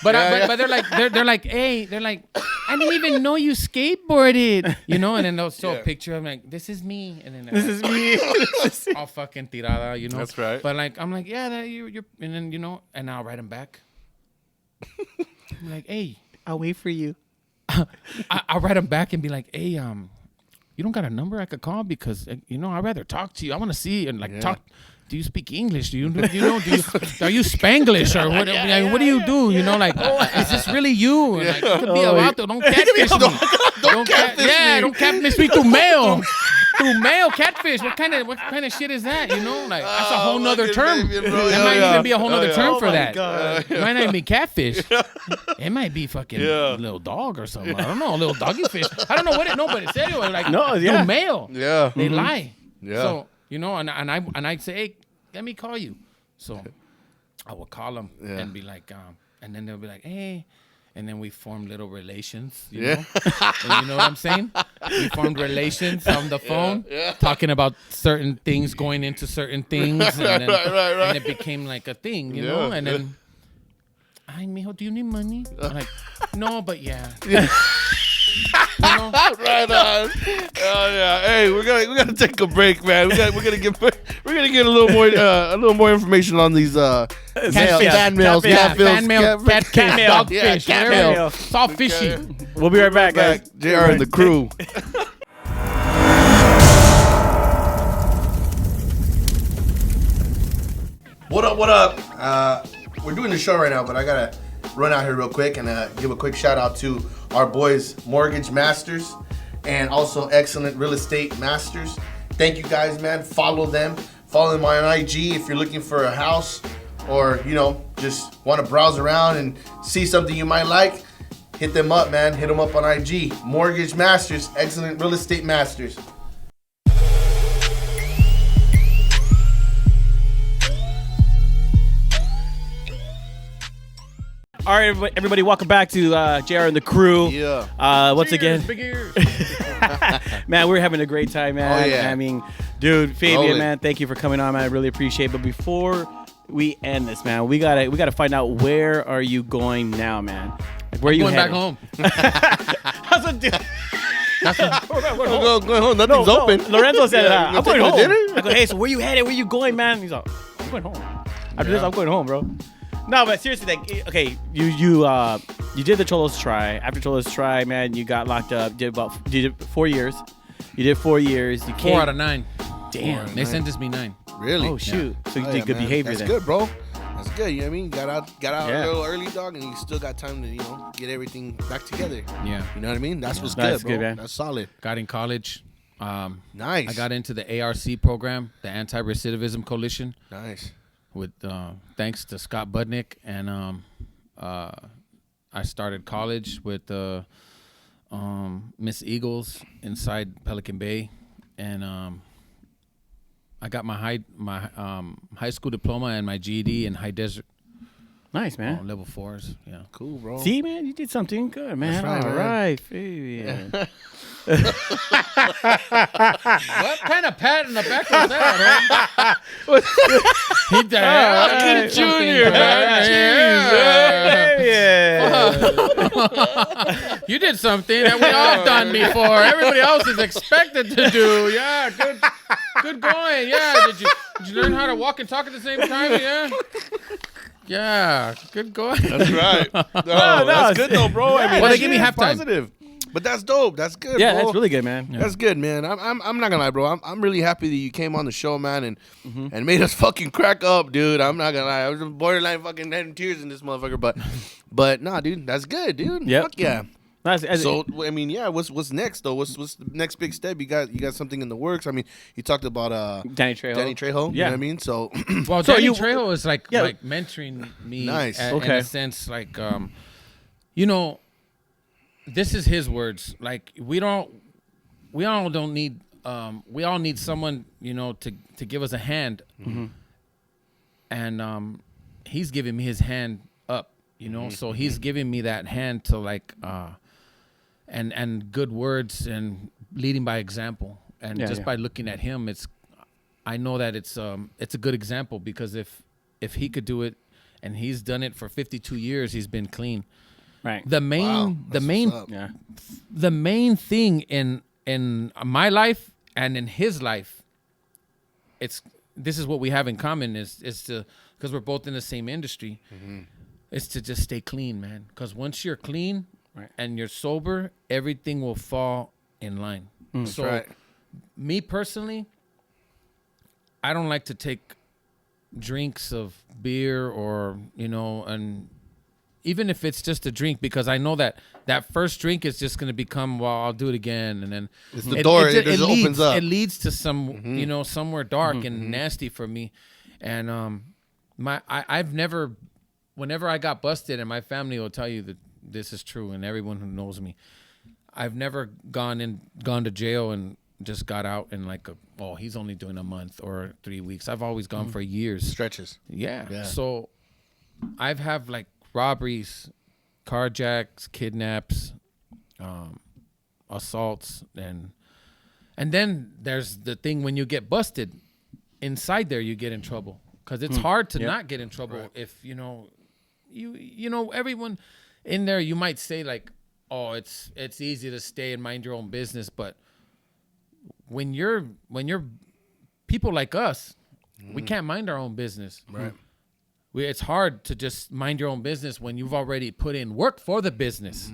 But they're like, hey, I didn't even know you skateboarded, and then they'll show a picture. I'm like, this is me, and then This is me. all fucking tirada, That's right. But like, I'm like, yeah, that you're, and then and I'll write them back. I'm like, hey, I'll wait for you. I'll write them back and be like, hey, you don't got a number I could call because I'd rather talk to you. I want to see and like talk. Do you speak English? Do you are you Spanglish or what? What do you do? Is this really you? And like, it could be a vato. Don't catfish me. Don't catfish me through mail. Through mail, catfish. What kind of shit is that? Like that's a whole nother term. That might even be a whole nother term for that. It might not even be catfish. It might be fucking little dog or something. I don't know, a little doggy fish. I don't know what it. No, but it's anyway. Like through mail. Yeah. They lie. Yeah. So and I'd say, hey, let me call you. So I would call them and be like, and then they'll be like, hey. And then we formed little relations, you know? And you know what I'm saying? We formed relations on the phone, talking about certain things, going into certain things. And, then, and it became like a thing, you know? And then, ay, mijo, do you need money? I'm like, no, but yeah. Right on. Oh yeah. Hey, we're gonna take a break, man. We're gonna get a little more information on these fan mails, dogfish, catmail. It's all fishy. We'll be right back, guys. JR and the crew. What up? What up? We're doing the show right now, but I gotta run out here real quick and give a quick shout out to our boys, Mortgage Masters, and also Excellent Real Estate Masters. Thank you guys, man. Follow them. Follow them on IG if you're looking for a house or, just want to browse around and see something you might like. Hit them up, man. Hit them up on IG. Mortgage Masters, Excellent Real Estate Masters. All right, everybody, welcome back to JR and the crew. Yeah. Once again, Big ears. man, we're having a great time, man. Oh, yeah. I mean, dude, Fabian, Rolling. man, thank you for coming on, man. I really appreciate it. But before we end this, man, we gotta find out, where are you going now, man? Like, where are you Going back headed? home. How's it do? Going home. Nothing's open. Lorenzo said, Yeah, I'm going home. dinner? I go, hey, so where you headed? Where you going, man? He's like, I'm going home. After this, I'm going home, bro. No, but seriously, like, okay, you did the Cholos try. After Cholos try, man, you got locked up. Did 4 years. You did 4 years. You came. 4 out of 9. Damn. They sentenced me 9. Really? Oh shoot. So you Oh, did yeah, good man. behavior That's then. good, bro. That's good. You know what I mean? Got out Yeah. a little early, dog, and you still got time to, get everything back together. Yeah. You know what I mean? That's what's That's good, bro. good, man. That's solid. Got in college. Nice. I got into the ARC program, the Anti-Recidivism Coalition, Nice. with thanks to Scott Budnick, and I started college with Miss Eagles inside Pelican Bay, and I got my high school diploma and my GED in High Desert, Nice, man. level 4s. Yeah. Cool, bro. See, man, you did something good, man. That's right, All man. right, Fabian. What kind of pat in the back was that? He did. Fucking Junior, Yeah. You did something that we all done before. Everybody else is expected to do. Yeah, good going. Yeah, did you learn how to walk and talk at the same time? Yeah. Yeah, good going. That's right. No, no, that's good though, bro. I mean, Well, they that's give me good. halftime. Positive. But that's dope. That's good, Yeah, bro. that's really good, man. That's good, man. I'm not gonna lie, bro. I'm really happy that you came on the show, man, and made us fucking crack up, dude. I'm not gonna lie. I was borderline fucking having tears in this motherfucker, but nah, dude, that's good, dude. Yep. Fuck yeah. Nice. So I mean, yeah. What's next though? What's the next big step? You got something in the works? I mean, you talked about Danny Trejo. Danny Trejo. You know what I mean? So Well, So Danny you- Trejo is like Yeah. mentoring me. Nice. In Okay. a sense, like this is his words. Like we all don't need. We all need someone to give us a hand. Mm-hmm. And he's giving me his hand up. So he's giving me that hand to like and good words and leading by example. And Yeah, by looking at him, I know that it's a good example, because if he could do it, and he's done it for 52 years, he's been clean. Right. The main Yeah. the main thing in my life and in his life, this is what we have in common is to, because we're both in the same industry, is to just stay clean, man. Because once you're clean, Right. and you're sober, everything will fall in line. So right. me personally, I don't like to take drinks of beer or and even if it's just a drink, because I know that first drink is just going to become, well, I'll do it again, and then It's the door. It leads, opens up. It leads to some somewhere dark and nasty for me, and I've never, whenever I got busted, and my family will tell you that this is true, and everyone who knows me, I've never gone to jail and just got out in like he's only doing a month or 3 weeks. I've always gone for years. stretches. Yeah. So I've have like robberies, carjacks, kidnaps, assaults, and then there's the thing when you get busted inside there, you get in trouble, because it's hard to not get in trouble if you know everyone in there. You might say like, oh, it's easy to stay and mind your own business, but when you're people like us, we can't mind our own business. Right. It's hard to just mind your own business when you've already put in work for the business.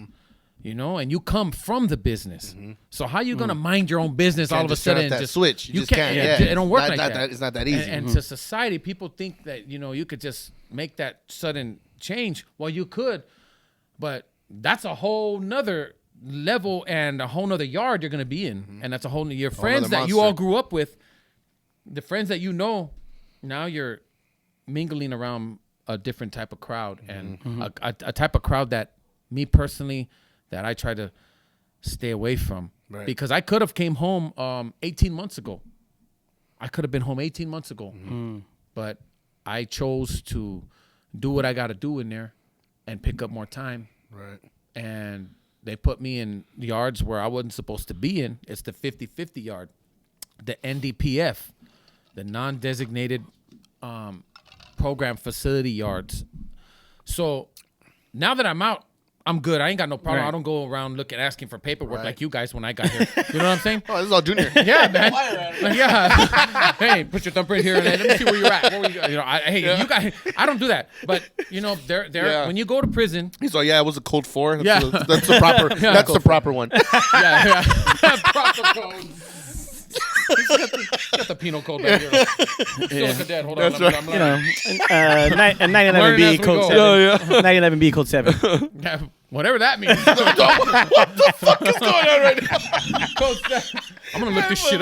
You know, and you come from the business. So how you gonna mind your own business all of a sudden? Just switch. You just can't. can't. It don't work like that. It's not that easy. And to society, people think that you could just make that sudden change. Well, you could, but that's a whole nother level and a whole nother yard you're gonna be in, and that's a whole your friends that you all grew up with, the friends that you know, now you're mingling around a different type of crowd and a type of crowd that me personally. That I try to stay away from because I could have came home 18 months ago. I could have been home 18 months ago, but I chose to do what I got to do in there and pick up more time. Right. And they put me in yards where I wasn't supposed to be in. It's the 50-50 yard, the NDPF, the non-designated program facility yards. So now that I'm out, I'm good. I ain't got no problem. Right. I don't go around asking for paperwork like you guys when I got here. You know what I'm saying? Oh, this is all Junior. Yeah, man. Yeah. Hey, put your thumbprint here and let me see where you're at. You guys. I don't do that. But they're when you go to prison. He's like, yeah, it was a code 4. Yeah. That's the proper. That's the proper one. Yeah. Proper code. Got the penal code back here. Still a cadet. Hold on. That's I'm learning. 911B code 7. 911B code 7. Yeah, whatever that means. What the fuck is going on right now? Code 7. I'm gonna look this shit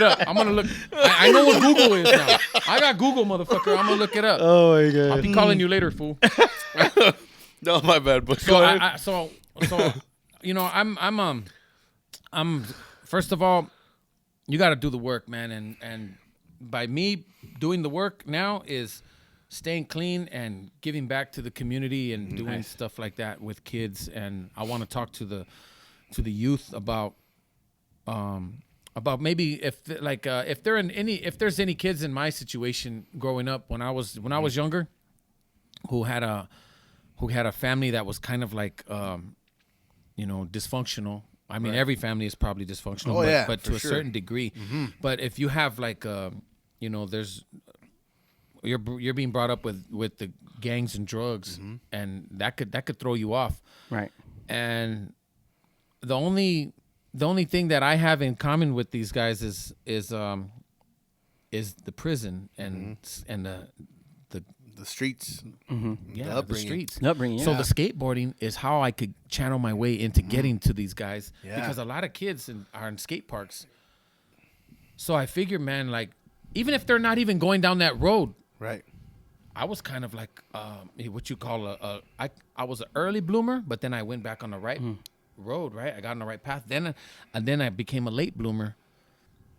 up. I'm gonna look. I know what Google is now. I got Google, motherfucker. I'm gonna look it up. Oh my god. I'll be calling you later, fool. No, my bad. But So I'm first of all, you got to do the work, man, and by me doing the work now is staying clean and giving back to the community and doing stuff like that with kids. And I want to talk to the youth about maybe if there's any kids in my situation growing up when I was younger who had a family that was kind of like dysfunctional. I mean, every family is probably dysfunctional, but to a certain degree. But if you have you're being brought up with the gangs and drugs, and that could throw you off. Right. And the only thing that I have in common with these guys is the prison and the streets. the streets. The upbringing, So yeah. the skateboarding is how I could channel my way into getting to these guys because a lot of kids are in skate parks. So I figure, man, like even if they're not even going down that road, Right. I was kind of like what you call I was an early bloomer, but then I went back on the right road, right? I got on the right path. Then I became a late bloomer,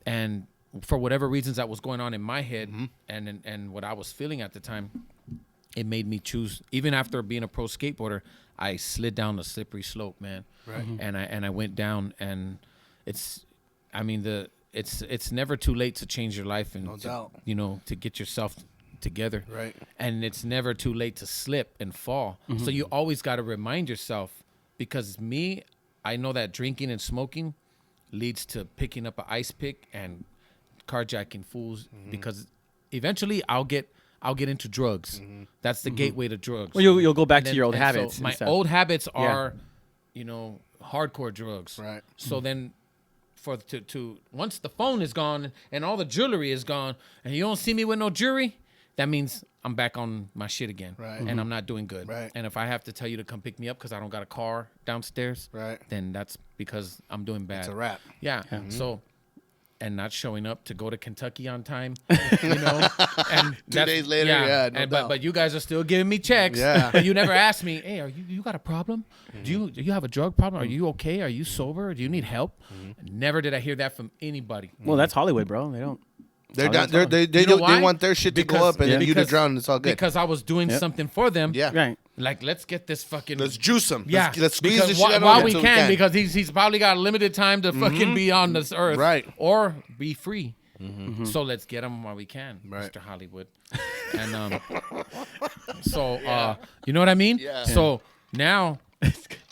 and for whatever reasons that was going on in my head and what I was feeling at the time, it made me choose. Even after being a pro skateboarder, I slid down the slippery slope, man. Right. And I went down, and it's never too late to change your life and No doubt. to get yourself together. Right. And it's never too late to slip and fall. So you always got to remind yourself, because I know that drinking and smoking leads to picking up an ice pick and carjacking fools, because eventually I'll get into drugs. That's the gateway to drugs. Well, you'll go back to your old habits. So my and stuff. old habits are, hardcore drugs. Right. So then, once the phone is gone and all the jewelry is gone, and you don't see me with no jewelry, that means I'm back on my shit again. Right. And I'm not doing good. Right. And if I have to tell you to come pick me up because I don't got a car downstairs, Right. then that's because I'm doing bad. It's a wrap. Yeah. So, and not showing up to go to Kentucky on time, and 2 days later, yeah, no doubt. but you guys are still giving me checks. Yeah. But you never asked me, hey, are you got a problem? Do you have a drug problem? Are you okay? Are you sober? Do you need help? Never did I hear that from anybody. Well, that's Hollywood, bro. They don't. They You know why? want their shit to go up and then you to drown, and it's all good. Because I was doing something for them. Yeah. Right. Like, let's get this fucking. Let's juice him. Yeah, Let's squeeze because the shit out while of we him can, because he's probably got limited time to fucking be on this earth, Right. Or be free. So let's get him while we can, Right. Mr. Hollywood. And so you know what I mean? Yeah. So now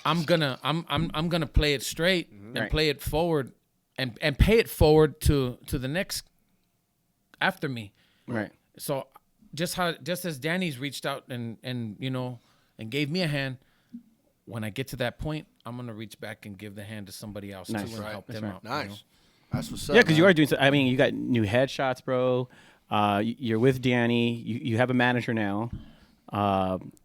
I'm gonna play it straight and Right. play it forward and pay it forward to the next after me. Right. So just as Danny's reached out and you know and gave me a hand, when I get to that point, I'm gonna reach back and give the hand to somebody else Nice. too and Right. help That's them right. out. Nice. You know? That's what's up. Yeah, because you man. are doing. I mean, you got new headshots, bro. You're with Danny. You have a manager now.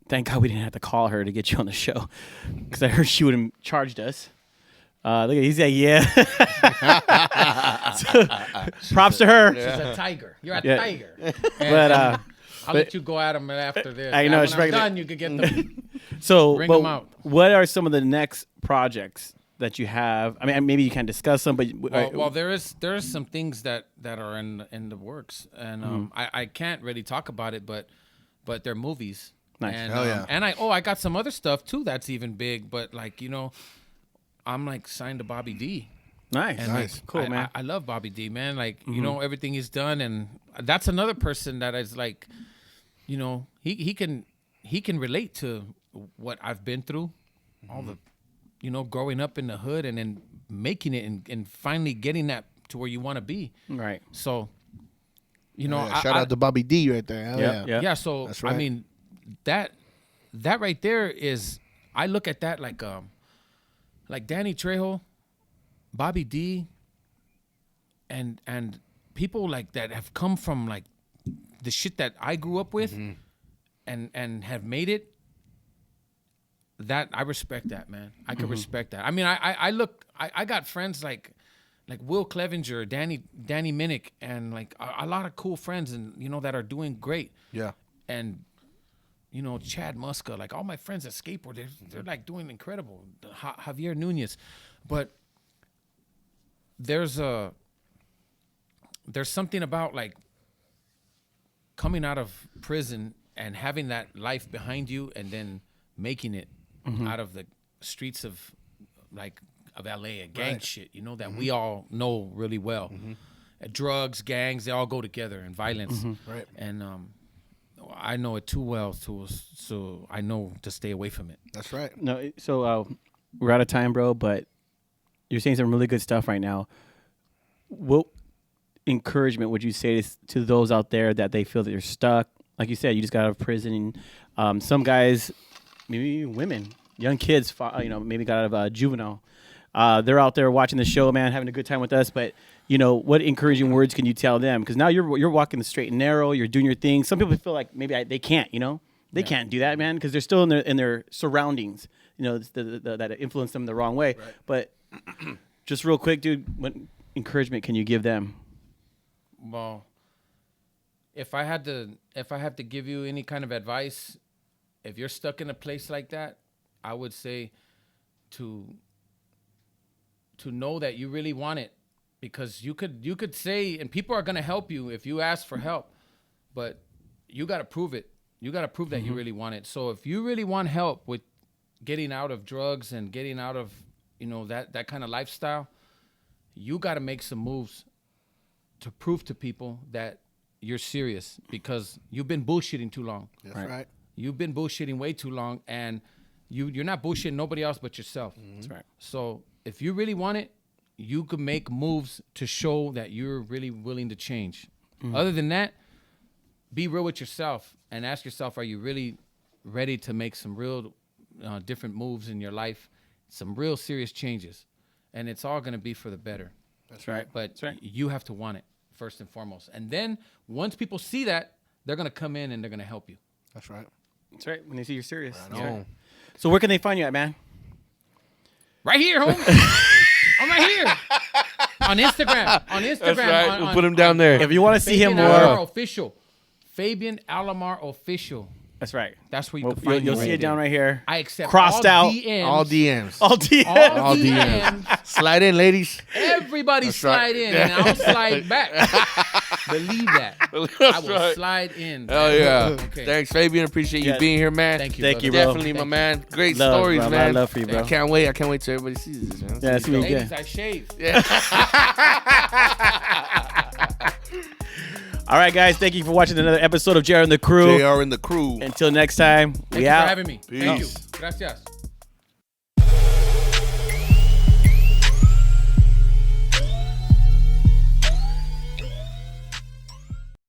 Thank God we didn't have to call her to get you on the show, because I heard she would have charged us. Look at he's like, yeah. So, props to her. She's a tiger. You're a Yeah. tiger. But I'll let you go at him after this. I know, When it's I'm regular. done, you could get them. so, Bring but 'em out. what are some of the next projects that you have? I mean, maybe you can't discuss them, but Well, there is some things that are in the works, and I can't really talk about it, but they're movies. Nice. And, Hell yeah. And I got some other stuff too that's even big, but like, you know, I'm like signed to Bobby D. nice, And Nice. like, cool, man. I love Bobby D, man. Like, you know, everything he's done, and that's another person that is like, you know, he can relate to what I've been through, all the, you know, growing up in the hood and then making it and finally getting that to where you want to be. Right. So, you know, Yeah, shout out to Bobby D right there. Hell Yep, yeah. yep. yeah. So That's I right. mean, that right there is, I look at that like Danny Trejo, Bobby D, and people like that have come from like the shit that I grew up with, and have made it. That I respect that, man. I can respect that. I mean, I got friends like Will Clevenger, Danny Minnick, and like a lot of cool friends, and you know, that are doing great. Yeah. And you know, Chad Muska, like all my friends at skateboard, they're like doing incredible. Javier Nunez, but there's something about like coming out of prison and having that life behind you, and then making it out of the streets of LA and gang shit, you know, that we all know really well. Drugs, gangs, they all go together, and violence. Right. And I know it too well, so I know to stay away from it. That's right. No, so we're out of time, bro. But you're saying some really good stuff right now. What encouragement would you say to those out there that they feel that they're stuck? Like you said, you just got out of prison. Some guys, maybe women, young kids, you know, maybe got out of juvenile. They're out there watching the show, man, having a good time with us. But you know, what encouraging words can you tell them? Because now you're walking the straight and narrow. You're doing your thing. Some people feel like maybe they can't. You know, they can't do that, man, because they're still in their surroundings. You know, that influence them the wrong way. Right. But just real quick, dude, what encouragement can you give them? Well, if I had to give you any kind of advice, if you're stuck in a place like that, I would say to know that you really want it, because you could say, and people are gonna help you if you ask for help, but you gotta prove it. You gotta prove that you really want it. So if you really want help with getting out of drugs and getting out of, you know, that kind of lifestyle, you gotta make some moves to prove to people that you're serious, because you've been bullshitting too long. That's right. You've been bullshitting way too long, and you're not bullshitting nobody else but yourself. That's right. So if you really want it, you can make moves to show that you're really willing to change. Other than that, be real with yourself and ask yourself, are you really ready to make some real different moves in your life, some real serious changes? And it's all going to be for the better. That's right. But That's right. you have to want it first and foremost. And then once people see that, they're going to come in and they're going to help you. That's right. That's right. When they see you're serious. Right That's on. right. So where can they find you at, man? Right here, homie. I'm right here. On Instagram. That's right. We'll put him down there. If you want to see him Fabian more, Alomar Official. Fabian Alomar Official. that's right. That's where you Well, can find you'll me see right it down there. right here. I accept Crossed all out. DMs. All DMs. All D. All DMs. DMs. Slide in, ladies. Everybody That's slide right. in, and I'll slide back. Believe that. I will slide in. Hell yeah. Okay. Thanks, Fabian. Appreciate you Yeah. being here, man. Thank you. Thank brother. you, bro. Definitely, my Thank man. Great Love, stories, bro. A lot man. of love for you, bro. I can't wait till everybody sees this, man. Yeah, that's me. Ladies, Yeah. I shave. All right, guys. Thank you for watching another episode of JR and the Crew. JR and the Crew. Until next time, Thank we you out. for having me. Thank you. Peace. Gracias.